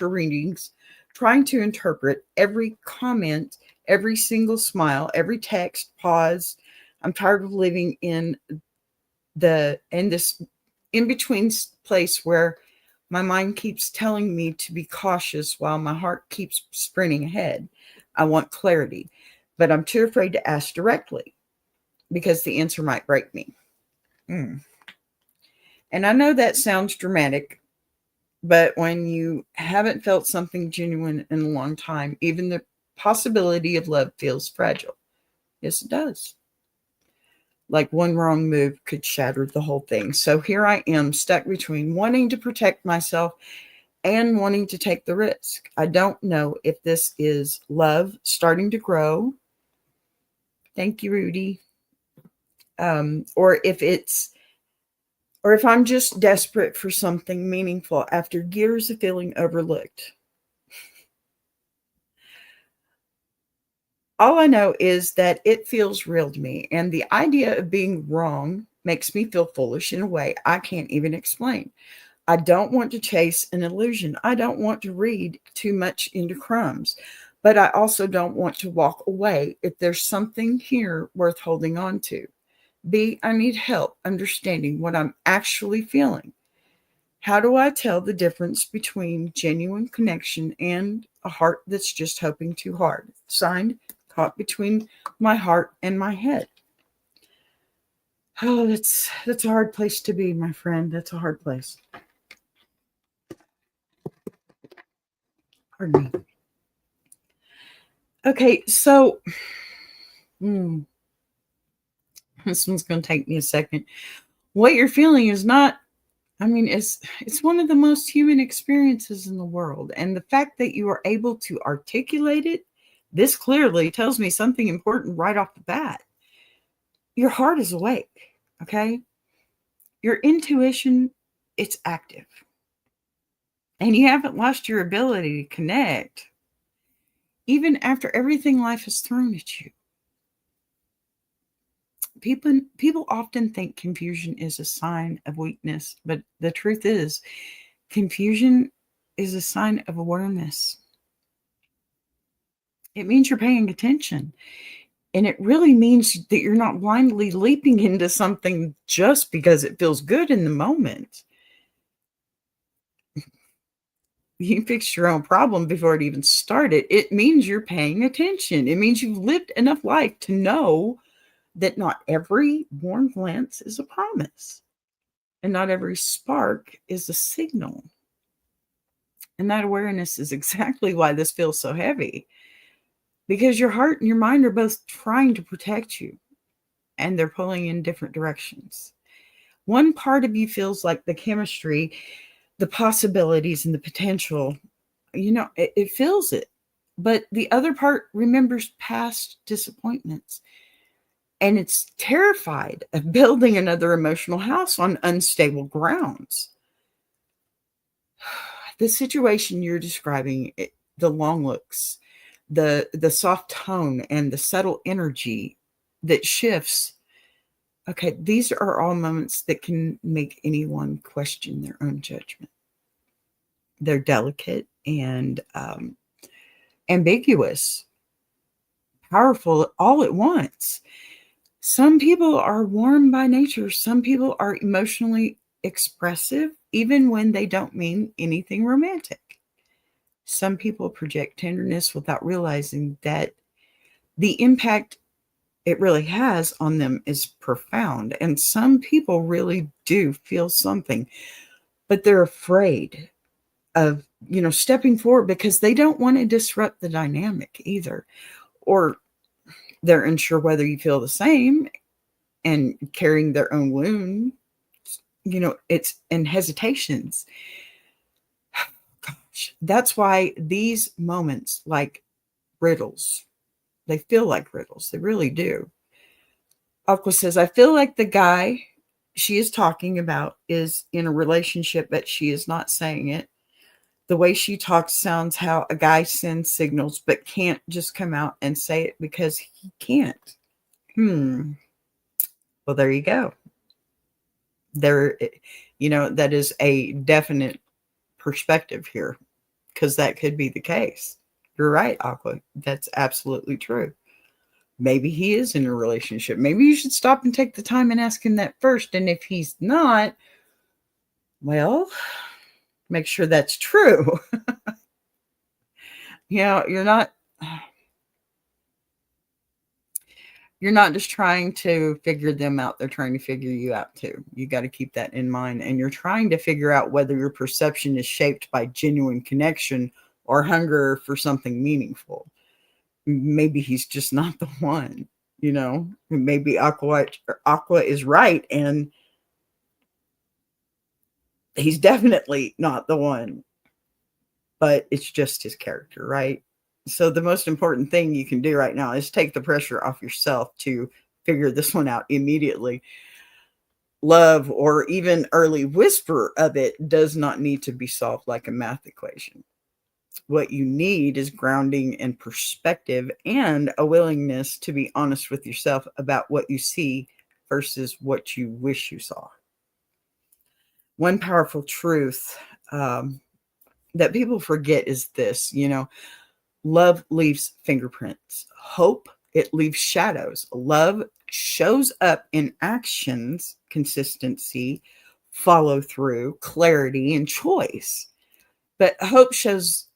readings, trying to interpret every comment, every single smile, every text, pause. I'm tired of living in this in between place where my mind keeps telling me to be cautious while my heart keeps sprinting ahead. I want clarity, but I'm too afraid to ask directly because the answer might break me. Mm. And I know that sounds dramatic, but when you haven't felt something genuine in a long time, even the possibility of love feels fragile. Yes, it does. Like one wrong move could shatter the whole thing. So here I am, stuck between wanting to protect myself and wanting to take the risk. I don't know if this is love starting to grow. Thank you, Rudy. Or if I'm just desperate for something meaningful after years of feeling overlooked. All I know is that it feels real to me, and the idea of being wrong makes me feel foolish in a way I can't even explain. I don't want to chase an illusion. I don't want to read too much into crumbs, but I also don't want to walk away if there's something here worth holding on to. B, I need help understanding what I'm actually feeling. How do I tell the difference between genuine connection and a heart that's just hoping too hard? Signed, caught between my heart and my head. Oh, that's a hard place to be, my friend. That's a hard place. Pardon me. Okay, so this one's going to take me a second. What you're feeling is not, I mean, it's one of the most human experiences in the world. And the fact that you are able to articulate it this clearly tells me something important right off the bat. Your heart is awake, okay? Your intuition, it's active. And you haven't lost your ability to connect, even after everything life has thrown at you. People often think confusion is a sign of weakness, but the truth is, confusion is a sign of awareness. It means you're paying attention. And it really means that you're not blindly leaping into something just because it feels good in the moment. You fixed your own problem before it even started. It means you're paying attention. It means you've lived enough life to know that not every warm glance is a promise, and not every spark is a signal. And that awareness is exactly why this feels so heavy, because your heart and your mind are both trying to protect you, and they're pulling in different directions. One part of you feels like the chemistry, the possibilities, and the potential, it feels it. But the other part remembers past disappointments, and it's terrified of building another emotional house on unstable grounds. The situation you're describing, the long looks, the soft tone, and the subtle energy that shifts. Okay, these are all moments that can make anyone question their own judgment. They're delicate and ambiguous, powerful all at once. Some people are warm by nature. Some people are emotionally expressive, even when they don't mean anything romantic. Some people project tenderness without realizing that the impact it really has on them is profound. And some people really do feel something, but they're afraid of, stepping forward because they don't want to disrupt the dynamic either. Or they're unsure whether you feel the same and carrying their own wound, it's and hesitations. Gosh, that's why these moments like riddles, they feel like riddles. They really do. Aqua says, I feel like the guy she is talking about is in a relationship, but she is not saying it. The way she talks sounds how a guy sends signals, but can't just come out and say it because he can't. Well, there you go. There, that is a definite perspective here, because that could be the case. You're right, Aqua. That's absolutely true. Maybe he is in a relationship. Maybe you should stop and take the time and ask him that first. And if he's not, well, make sure that's true. You're not just trying to figure them out. They're trying to figure you out too. You got to keep that in mind. And you're trying to figure out whether your perception is shaped by genuine connection or hunger for something meaningful. Maybe he's just not the one, maybe Aqua is right. And he's definitely not the one, but it's just his character, right? So the most important thing you can do right now is take the pressure off yourself to figure this one out immediately. Love, or even early whisper of it, does not need to be solved like a math equation. What you need is grounding and perspective and a willingness to be honest with yourself about what you see versus what you wish you saw. One powerful truth that people forget is this, love leaves fingerprints. Hope, it leaves shadows. Love shows up in actions, consistency, follow through, clarity, and choice. But hope shows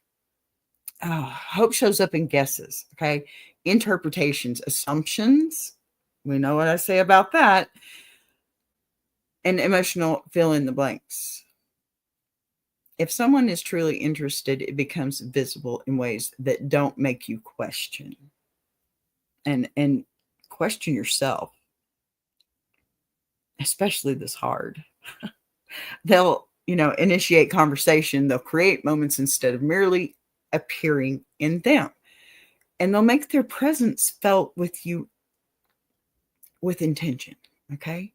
up in guesses, okay? Interpretations, assumptions. We know what I say about that. And emotional fill in the blanks. If someone is truly interested, it becomes visible in ways that don't make you question and question yourself, especially this hard. They'll, initiate conversation. They'll create moments instead of merely appearing in them. And they'll make their presence felt with you with intention. Okay.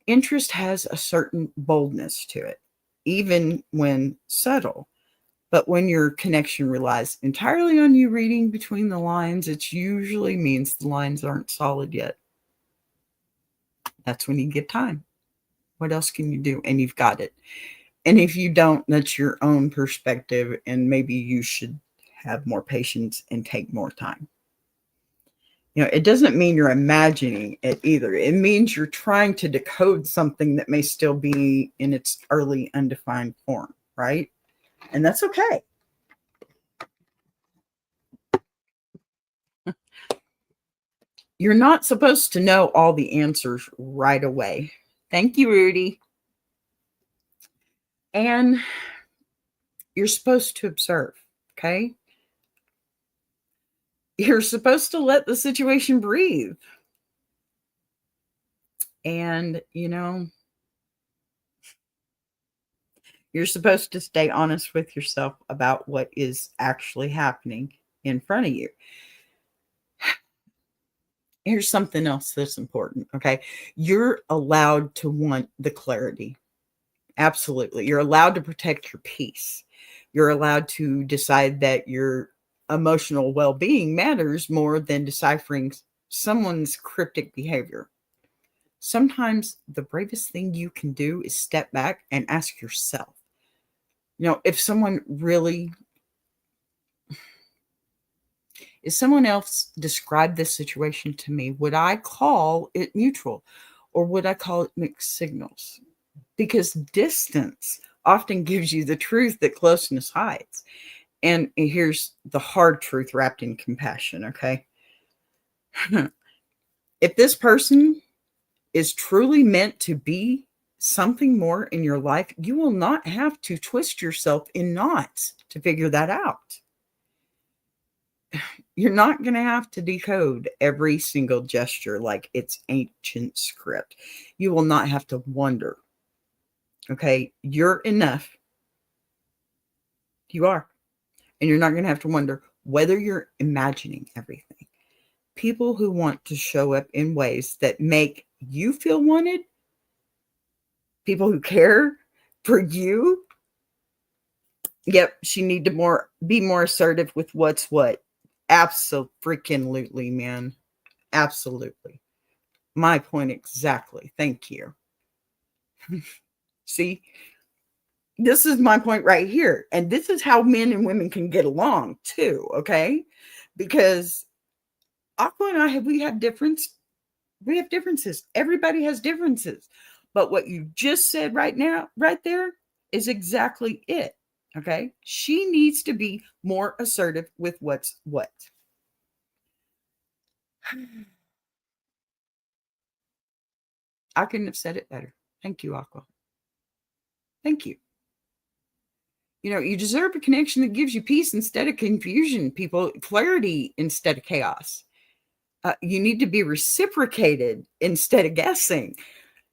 Interest has a certain boldness to it, even when subtle. But when your connection relies entirely on you reading between the lines, it usually means the lines aren't solid yet. That's when you get time. What else can you do? And you've got it. And if you don't, that's your own perspective. And maybe you should have more patience and take more time. It doesn't mean you're imagining it either. It means you're trying to decode something that may still be in its early undefined form, right? And that's okay. You're not supposed to know all the answers right away. Thank you, Rudy. And you're supposed to observe, okay? You're supposed to let the situation breathe. And, you're supposed to stay honest with yourself about what is actually happening in front of you. Here's something else that's important, okay? You're allowed to want the clarity. Absolutely. You're allowed to protect your peace. You're allowed to decide that your emotional well-being matters more than deciphering someone's cryptic behavior. Sometimes the bravest thing you can do is step back and ask yourself, if someone else described this situation to me, would I call it neutral or would I call it mixed signals? Because distance often gives you the truth that closeness hides. And here's the hard truth wrapped in compassion, okay? If this person is truly meant to be something more in your life, you will not have to twist yourself in knots to figure that out. You're not going to have to decode every single gesture like it's ancient script. You will not have to wonder. Okay, you're enough. You are. And you're not going to have to wonder whether you're imagining everything. People who want to show up in ways that make you feel wanted, people who care for you, yep, she need to be more assertive with what's what. Absolutely, man. Absolutely. My point exactly. Thank you. See, this is my point right here. And this is how men and women can get along too, okay? Because Aqua and I we have differences. Everybody has differences. But what you just said right there, is exactly it. Okay? She needs to be more assertive with what's what. I couldn't have said it better. Thank you, Aqua. Thank you. You deserve a connection that gives you peace instead of confusion, people, clarity instead of chaos. You need to be reciprocated instead of guessing.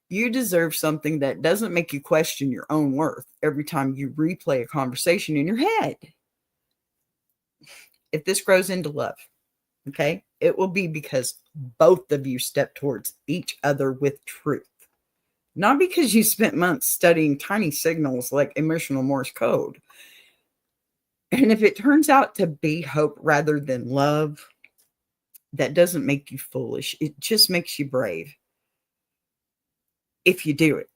You deserve something that doesn't make you question your own worth every time you replay a conversation in your head. If this grows into love, okay, it will be because both of you step towards each other with truth. Not because you spent months studying tiny signals like emotional Morse code. And if it turns out to be hope rather than love, that doesn't make you foolish. It just makes you brave if you do it.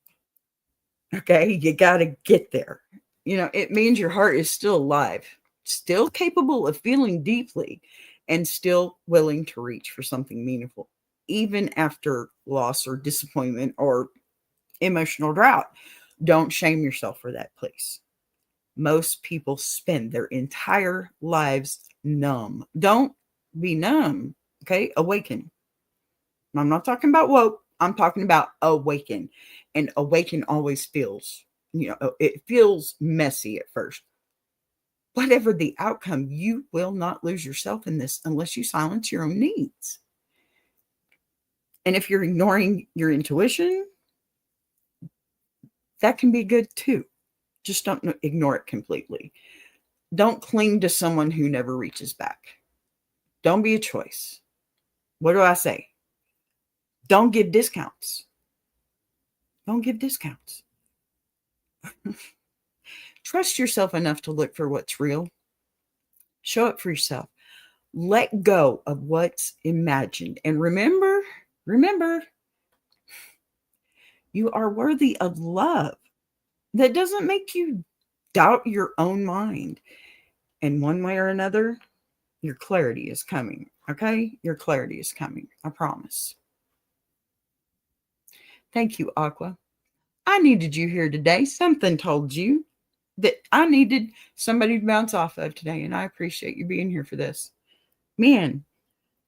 Okay. You got to get there. It means your heart is still alive, still capable of feeling deeply, and still willing to reach for something meaningful, even after loss or disappointment or emotional drought. Don't shame yourself for that, please. Most people spend their entire lives numb. Don't be numb. Okay. Awaken. I'm not talking about woke. I'm talking about awaken. And awaken always feels, it feels messy at first. Whatever the outcome, you will not lose yourself in this unless you silence your own needs. And if you're ignoring your intuition, that can be good too. Just don't ignore it completely. Don't cling to someone who never reaches back. Don't be a choice. What do I say? Don't give discounts. Don't give discounts. Trust yourself enough to look for what's real. Show up for yourself. Let go of what's imagined. And remember, you are worthy of love. That doesn't make you doubt your own mind. And one way or another, your clarity is coming. Okay? Your clarity is coming. I promise. Thank you, Aqua. I needed you here today. Something told you that I needed somebody to bounce off of today. And I appreciate you being here for this. Man,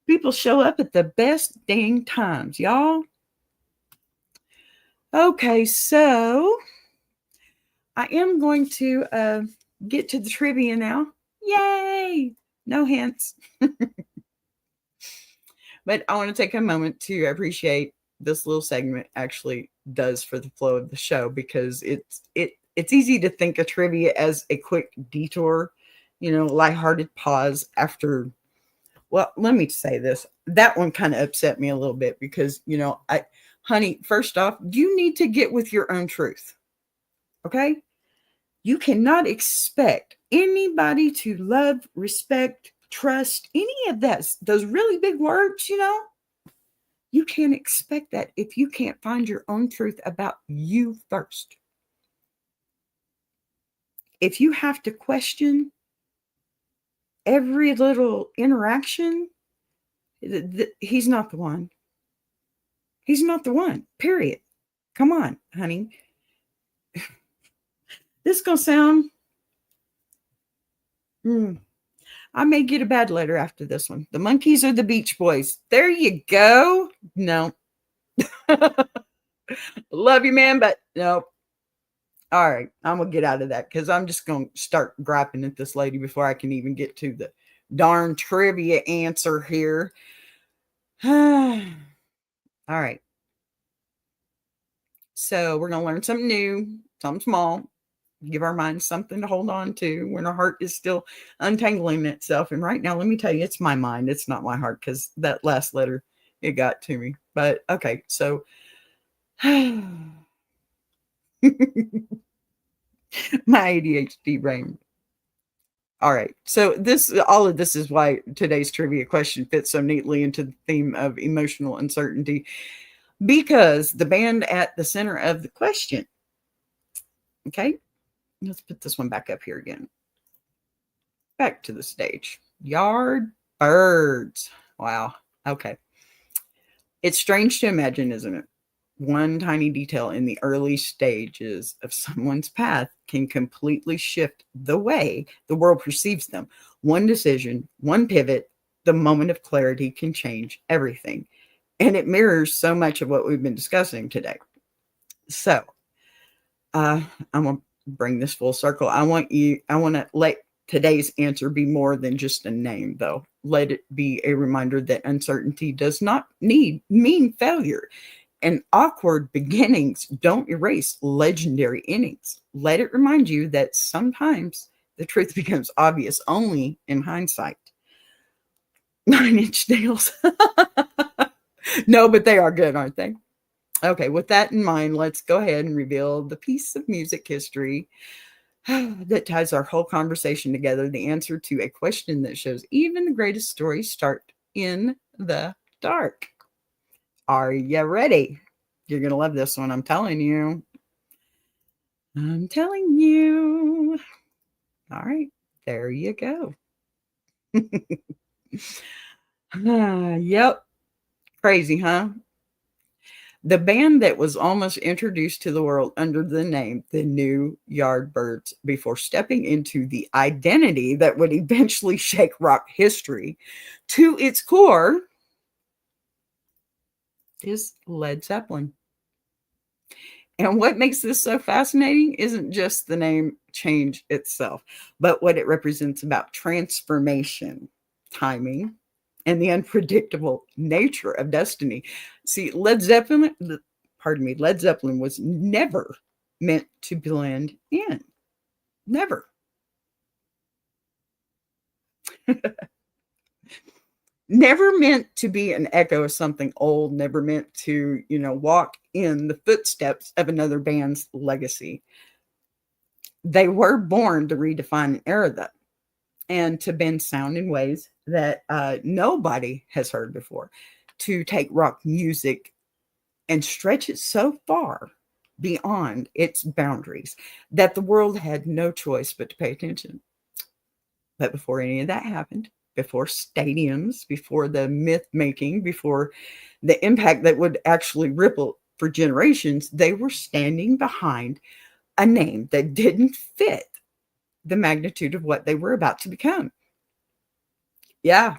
people show up at the best dang times, y'all. Okay, so I am going to get to the trivia now. Yay! No hints. But I want to take a moment to appreciate this little segment actually does for the flow of the show, because it's easy to think of trivia as a quick detour, lighthearted pause after. Well, let me say this. That one kind of upset me a little bit because, honey, first off, you need to get with your own truth. Okay? You cannot expect anybody to love, respect, trust, any of that, those really big words, you can't expect that if you can't find your own truth about you first. If you have to question every little interaction, he's not the one. He's not the one, period. Come on, honey. This is going to sound, I may get a bad letter after this one. The Monkees or the Beach Boys? There you go. No. Love you, man, but no. All right, I'm going to get out of that because I'm just going to start griping at this lady before I can even get to the darn trivia answer here. All right. So we're going to learn something new, something small, give our minds something to hold on to when our heart is still untangling itself. And right now, let me tell you, it's my mind. It's not my heart, because that last letter, it got to me. But okay, so my ADHD brain. All right. So all of this is why today's trivia question fits so neatly into the theme of emotional uncertainty, because the band at the center of the question. Okay. Let's put this one back up here again. Back to the stage. Yard birds. Wow. Okay. It's strange to imagine, isn't it? One tiny detail in the early stages of someone's path can completely shift the way the world perceives them. One decision, one pivot, the moment of clarity can change everything. And it mirrors so much of what we've been discussing today. So, I'm going to bring this full circle. I want to let today's answer be more than just a name, though. Let it be a reminder that uncertainty does not mean failure. And awkward beginnings don't erase legendary innings. Let it remind you that sometimes the truth becomes obvious only in hindsight. 9-inch nails. No, but they are good, aren't they? Okay, with that in mind, let's go ahead and reveal the piece of music history that ties our whole conversation together. The answer to a question that shows even the greatest stories start in the dark. Are you ready? You're going to love this one. I'm telling you. I'm telling you. All right. There you go. Yep. Crazy, huh? The band that was almost introduced to the world under the name the New Yardbirds before stepping into the identity that would eventually shake rock history to its core is Led Zeppelin. And what makes this so fascinating isn't just the name change itself, but what it represents about transformation, timing, and the unpredictable nature of destiny. See, Led Zeppelin was never meant to blend in. Never. Never meant to be an echo of something old, never meant to, walk in the footsteps of another band's legacy. They were born to redefine an era, though, and to bend sound in ways that nobody has heard before, to take rock music and stretch it so far beyond its boundaries that the world had no choice but to pay attention. But before any of that happened, before stadiums, before the myth making, before the impact that would actually ripple for generations, they were standing behind a name that didn't fit the magnitude of what they were about to become. Yeah,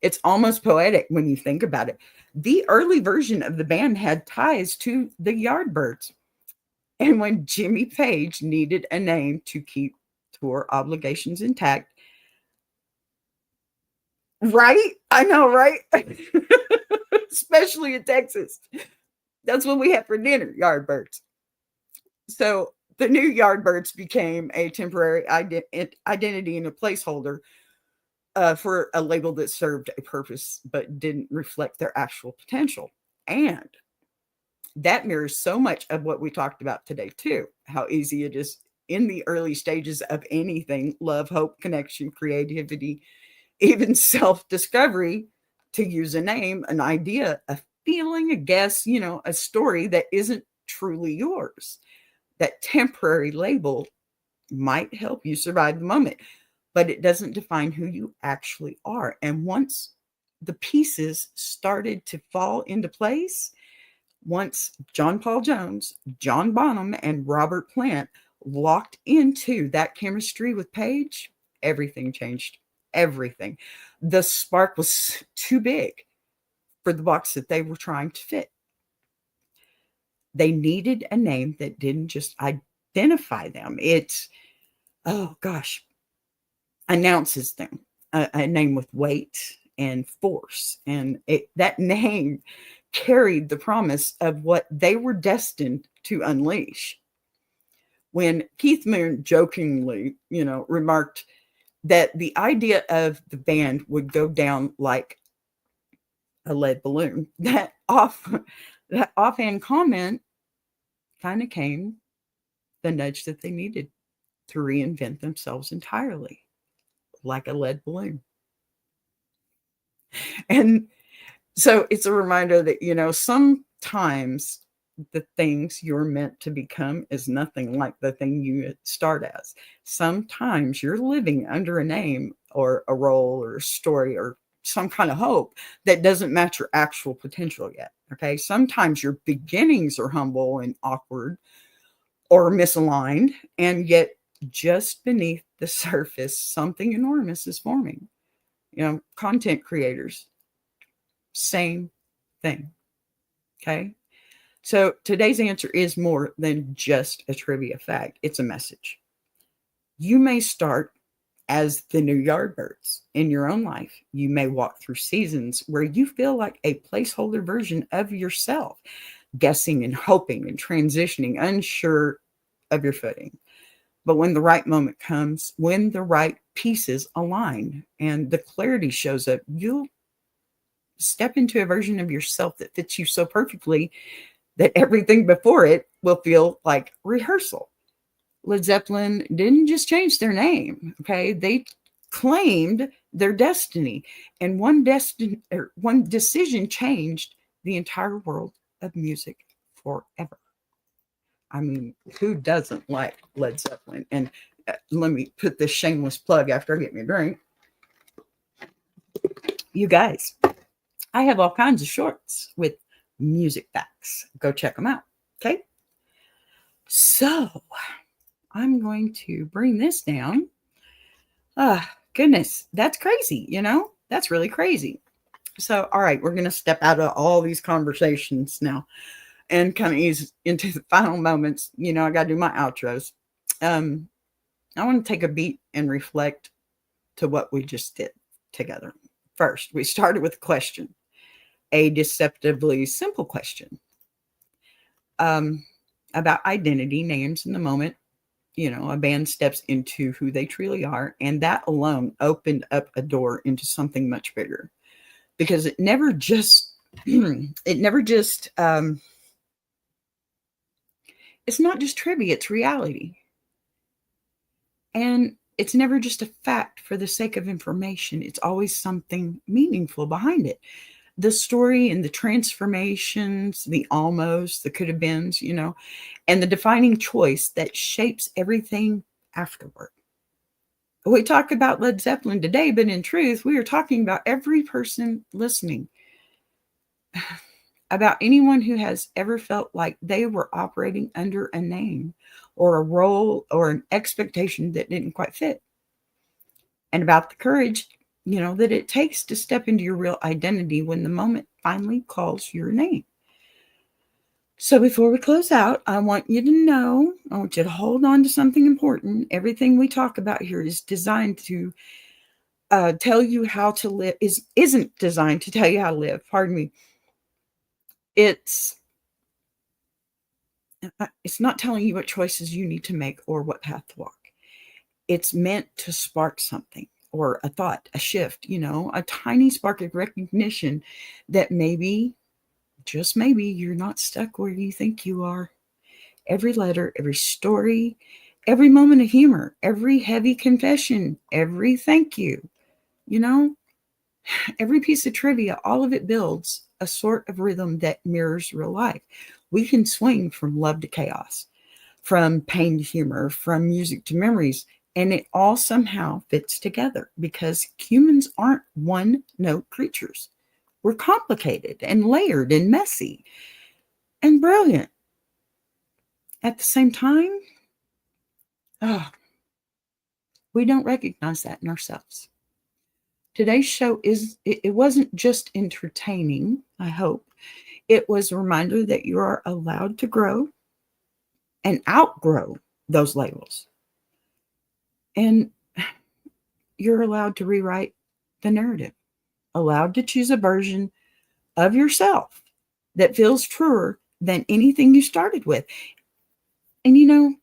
it's almost poetic when you think about it. The early version of the band had ties to the Yardbirds. And when Jimmy Page needed a name to keep tour obligations intact, right? I know, right? Especially in Texas. That's what we had for dinner, Yardbirds. So the new Yardbirds became a temporary identity and a placeholder for a label that served a purpose but didn't reflect their actual potential. And that mirrors so much of what we talked about today, too. How easy it is in the early stages of anything: love, hope, connection, creativity, even self discovery, to use a name, an idea, a feeling, a guess, a story that isn't truly yours. That temporary label might help you survive the moment, but it doesn't define who you actually are. And once the pieces started to fall into place, once John Paul Jones, John Bonham, and Robert Plant locked into that chemistry with Page, everything changed. Everything. The spark was too big for the box that they were trying to fit. They needed a name that didn't just identify them. It, oh gosh, announces them. A name with weight and force. And that name carried the promise of what they were destined to unleash. When Keith Moon jokingly, remarked that the idea of the band would go down like a lead balloon, that offhand comment kind of came the nudge that they needed to reinvent themselves entirely, like a lead balloon. And so it's a reminder that, sometimes the things you're meant to become is nothing like the thing you start as. Sometimes you're living under a name or a role or a story or some kind of hope that doesn't match your actual potential yet. Okay. Sometimes your beginnings are humble and awkward or misaligned, and yet just beneath the surface, something enormous is forming. Content creators, same thing. Okay. So today's answer is more than just a trivia fact. It's a message. You may start as the new Yardbirds in your own life. You may walk through seasons where you feel like a placeholder version of yourself, guessing and hoping and transitioning, unsure of your footing. But when the right moment comes, when the right pieces align and the clarity shows up, you'll step into a version of yourself that fits you so perfectly that everything before it will feel like rehearsal. Led Zeppelin didn't just change their name, okay? They claimed their destiny, and one decision changed the entire world of music forever. I mean, who doesn't like Led Zeppelin? And let me put this shameless plug after I get me a drink. You guys, I have all kinds of shorts with music facts. Go check them out. Okay. So I'm going to bring this down. Goodness, that's crazy. That's really crazy. So, all right, we're going to step out of all these conversations now and kind of ease into the final moments. I got to do my outros. I want to take a beat and reflect to what we just did together. First, we started with a question, a deceptively simple question about identity, names in the moment. A band steps into who they truly are, and that alone opened up a door into something much bigger, because it never just it's not just trivia, it's reality. And it's never just a fact for the sake of information. It's always something meaningful behind it. The story and the transformations, the almost, the could have beens, and the defining choice that shapes everything afterward. We talk about Led Zeppelin today, but in truth, we are talking about every person listening, about anyone who has ever felt like they were operating under a name or a role or an expectation that didn't quite fit, and about the courage that it takes to step into your real identity when the moment finally calls your name. So before we close out, I want you to hold on to something important. Everything we talk about here is designed to tell you how to live, isn't designed to tell you how to live. Pardon me. It's not telling you what choices you need to make or what path to walk. It's meant to spark something, or a thought, a shift, a tiny spark of recognition that maybe, just maybe, you're not stuck where you think you are. Every letter, every story, every moment of humor, every heavy confession, every thank you, every piece of trivia, all of it builds a sort of rhythm that mirrors real life. We can swing from love to chaos, from pain to humor, from music to memories, and it all somehow fits together, because humans aren't one-note creatures. We're complicated and layered and messy and brilliant. At the same time, we don't recognize that in ourselves. Today's show it wasn't just entertaining, I hope. It was a reminder that you are allowed to grow and outgrow those labels. And you're allowed to rewrite the narrative, allowed to choose a version of yourself that feels truer than anything you started with. And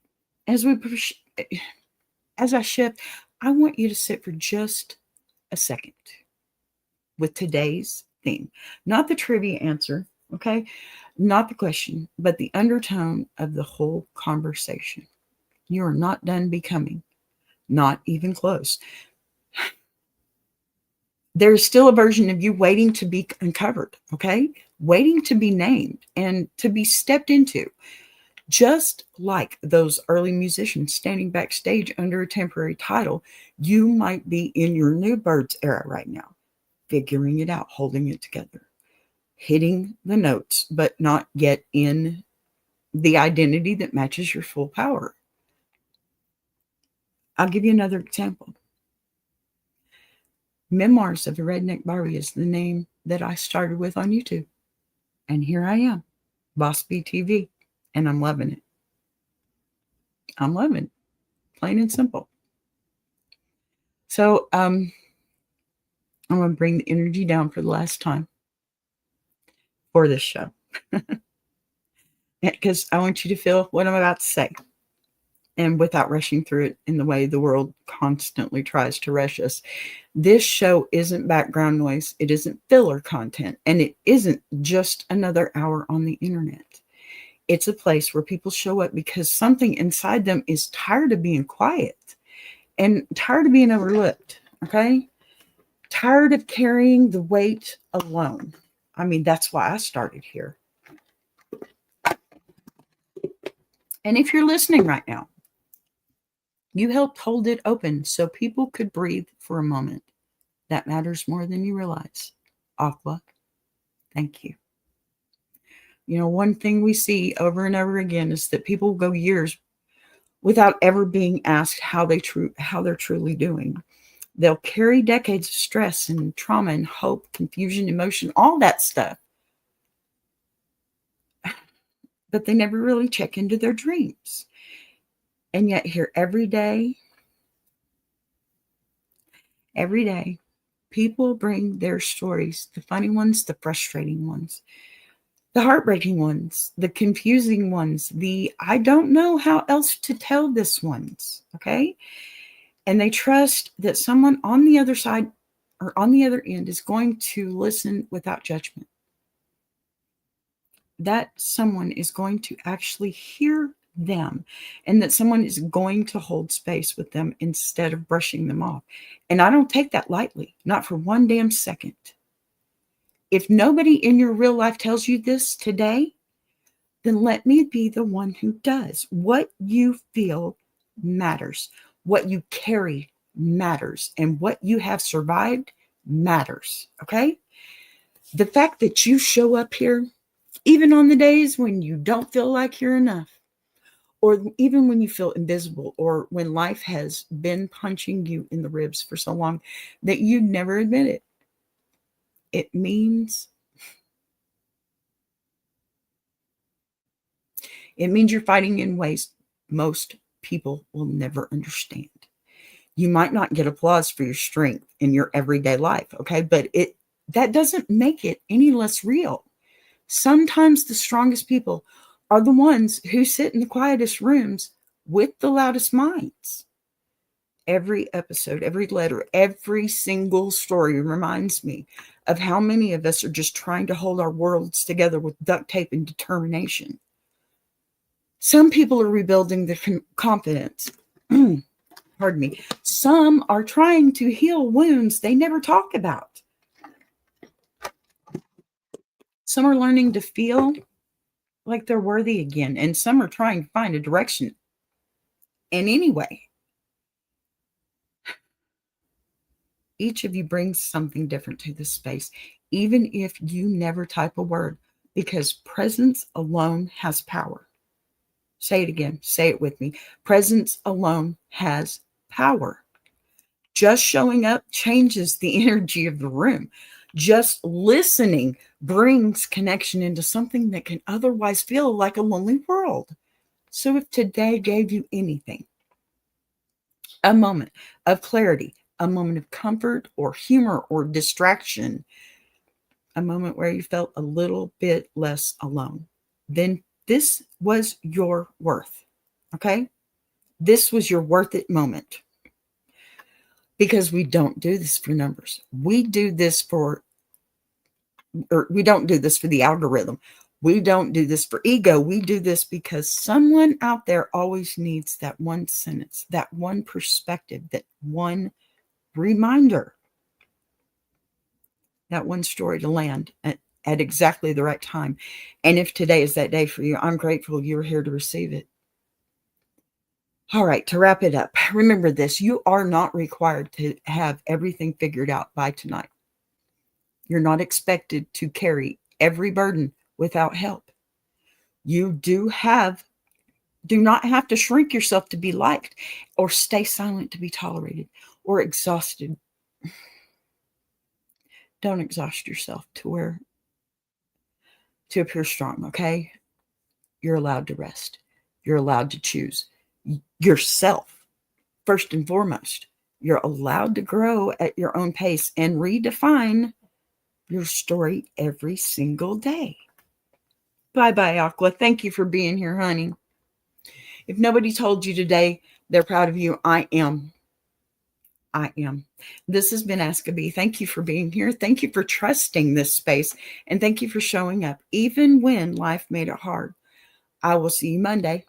as I shift, I want you to sit for just a second with today's theme. Not the trivia answer, okay? Not the question, but the undertone of the whole conversation. You are not done becoming, not even close. There's still a version of you waiting to be uncovered, okay? Waiting to be named and to be stepped into. Just like those early musicians standing backstage under a temporary title, you might be in your new birds era right now, figuring it out, holding it together, hitting the notes, but not yet in the identity that matches your full power. I'll give you another example. Memoirs of a Redneck Barbie is the name that I started with on YouTube. And here I am, Boss B TV, and I'm loving it. I'm loving it, plain and simple. So I'm going to bring the energy down for the last time for this show, because I want you to feel what I'm about to say, and without rushing through it in the way the world constantly tries to rush us. This show isn't background noise. It isn't filler content, and it isn't just another hour on the internet. It's a place where people show up because something inside them is tired of being quiet and tired of being overlooked. Okay. Tired of carrying the weight alone. I mean, that's why I started here. And if you're listening right now, you helped hold it open so people could breathe for a moment. That matters more than you realize. Aqua, thank you. You know, one thing we see over and over again is that people go years without ever being asked how they're truly doing. They'll carry decades of stress and trauma and hope, confusion, emotion, all that stuff. But they never really check into their dreams. And yet here every day, people bring their stories, the funny ones, the frustrating ones, the heartbreaking ones, the confusing ones, the I don't know how else to tell this ones, okay? And they trust that someone on the other side or on the other end is going to listen without judgment. That someone is going to actually hear them and that someone is going to hold space with them instead of brushing them off. And I don't take that lightly, not for one damn second. If nobody in your real life tells you this today, then let me be the one who does. What you feel matters. What you carry matters. And what you have survived matters. Okay? The fact that you show up here, even on the days when you don't feel like you're enough, or even when you feel invisible, or when life has been punching you in the ribs for so long that you never admit it, it means you're fighting in ways most people will never understand. You might not get applause for your strength in your everyday life, okay? But that doesn't make it any less real. Sometimes the strongest people are the ones who sit in the quietest rooms with the loudest minds. Every episode, every letter, every single story reminds me of how many of us are just trying to hold our worlds together with duct tape and determination. Some people are rebuilding their confidence. Pardon me. Some are trying to heal wounds they never talk about. Some are learning to feel like they're worthy again, and some are trying to find a direction. And anyway, each of you brings something different to this space, even if you never type a word, because presence alone has power. Say it again. Say it with me. Presence alone has power. Just showing up changes the energy of the room. Just listening brings connection into something that can otherwise feel like a lonely world. So if today gave you anything, a moment of clarity, a moment of comfort or humor or distraction, a moment where you felt a little bit less alone, then this was your worth. Okay? This was your worth it moment. Because we don't do this for numbers. We don't do this for the algorithm. We don't do this for ego. We do this because someone out there always needs that one sentence, that one perspective, that one reminder, that one story to land at exactly the right time. And if today is that day for you, I'm grateful you're here to receive it. All right, to wrap it up, remember this: you are not required to have everything figured out by tonight. You're not expected to carry every burden without help. You do not have to shrink yourself to be liked, or stay silent to be tolerated, or exhausted. Don't exhaust yourself to appear strong, okay? You're allowed to rest. You're allowed to choose yourself first and foremost. You're allowed to grow at your own pace and redefine your story every single day. Bye-bye, Aqua. Thank you for being here, honey. If nobody told you today they're proud of you, I am. This has been Ask a Bee. Thank you for being here. Thank you for trusting this space. And thank you for showing up, even when life made it hard. I will see you Monday,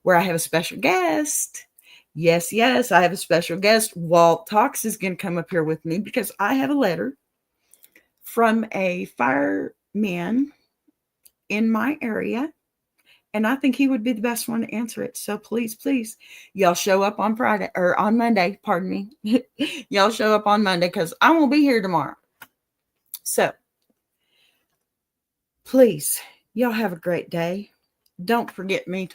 where I have a special guest. Yes, yes, I have a special guest. Walt Talks is going to come up here with me because I have a letter from a fireman in my area, and I think he would be the best one to answer it. So please, please, y'all show up on Friday or on Monday. Pardon me. Y'all show up on Monday because I won't be here tomorrow. So please, y'all have a great day. Don't forget me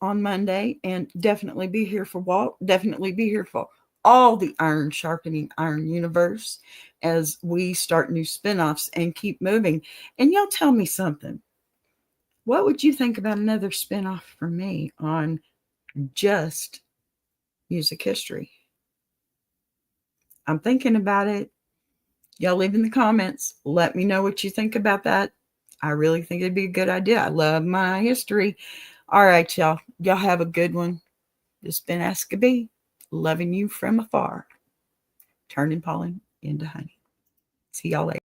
on Monday, and definitely be here for Walt. Definitely be here for all the Iron Sharpening Iron universe as we start new spinoffs and keep moving. And y'all tell me something. What would you think about another spinoff for me on just music history? I'm thinking about it. Y'all leave in the comments. Let me know what you think about that. I really think it'd be a good idea. I love my history. All right, y'all. Y'all have a good one. This has been Ask a Bee, loving you from afar, turning pollen into honey. See y'all later.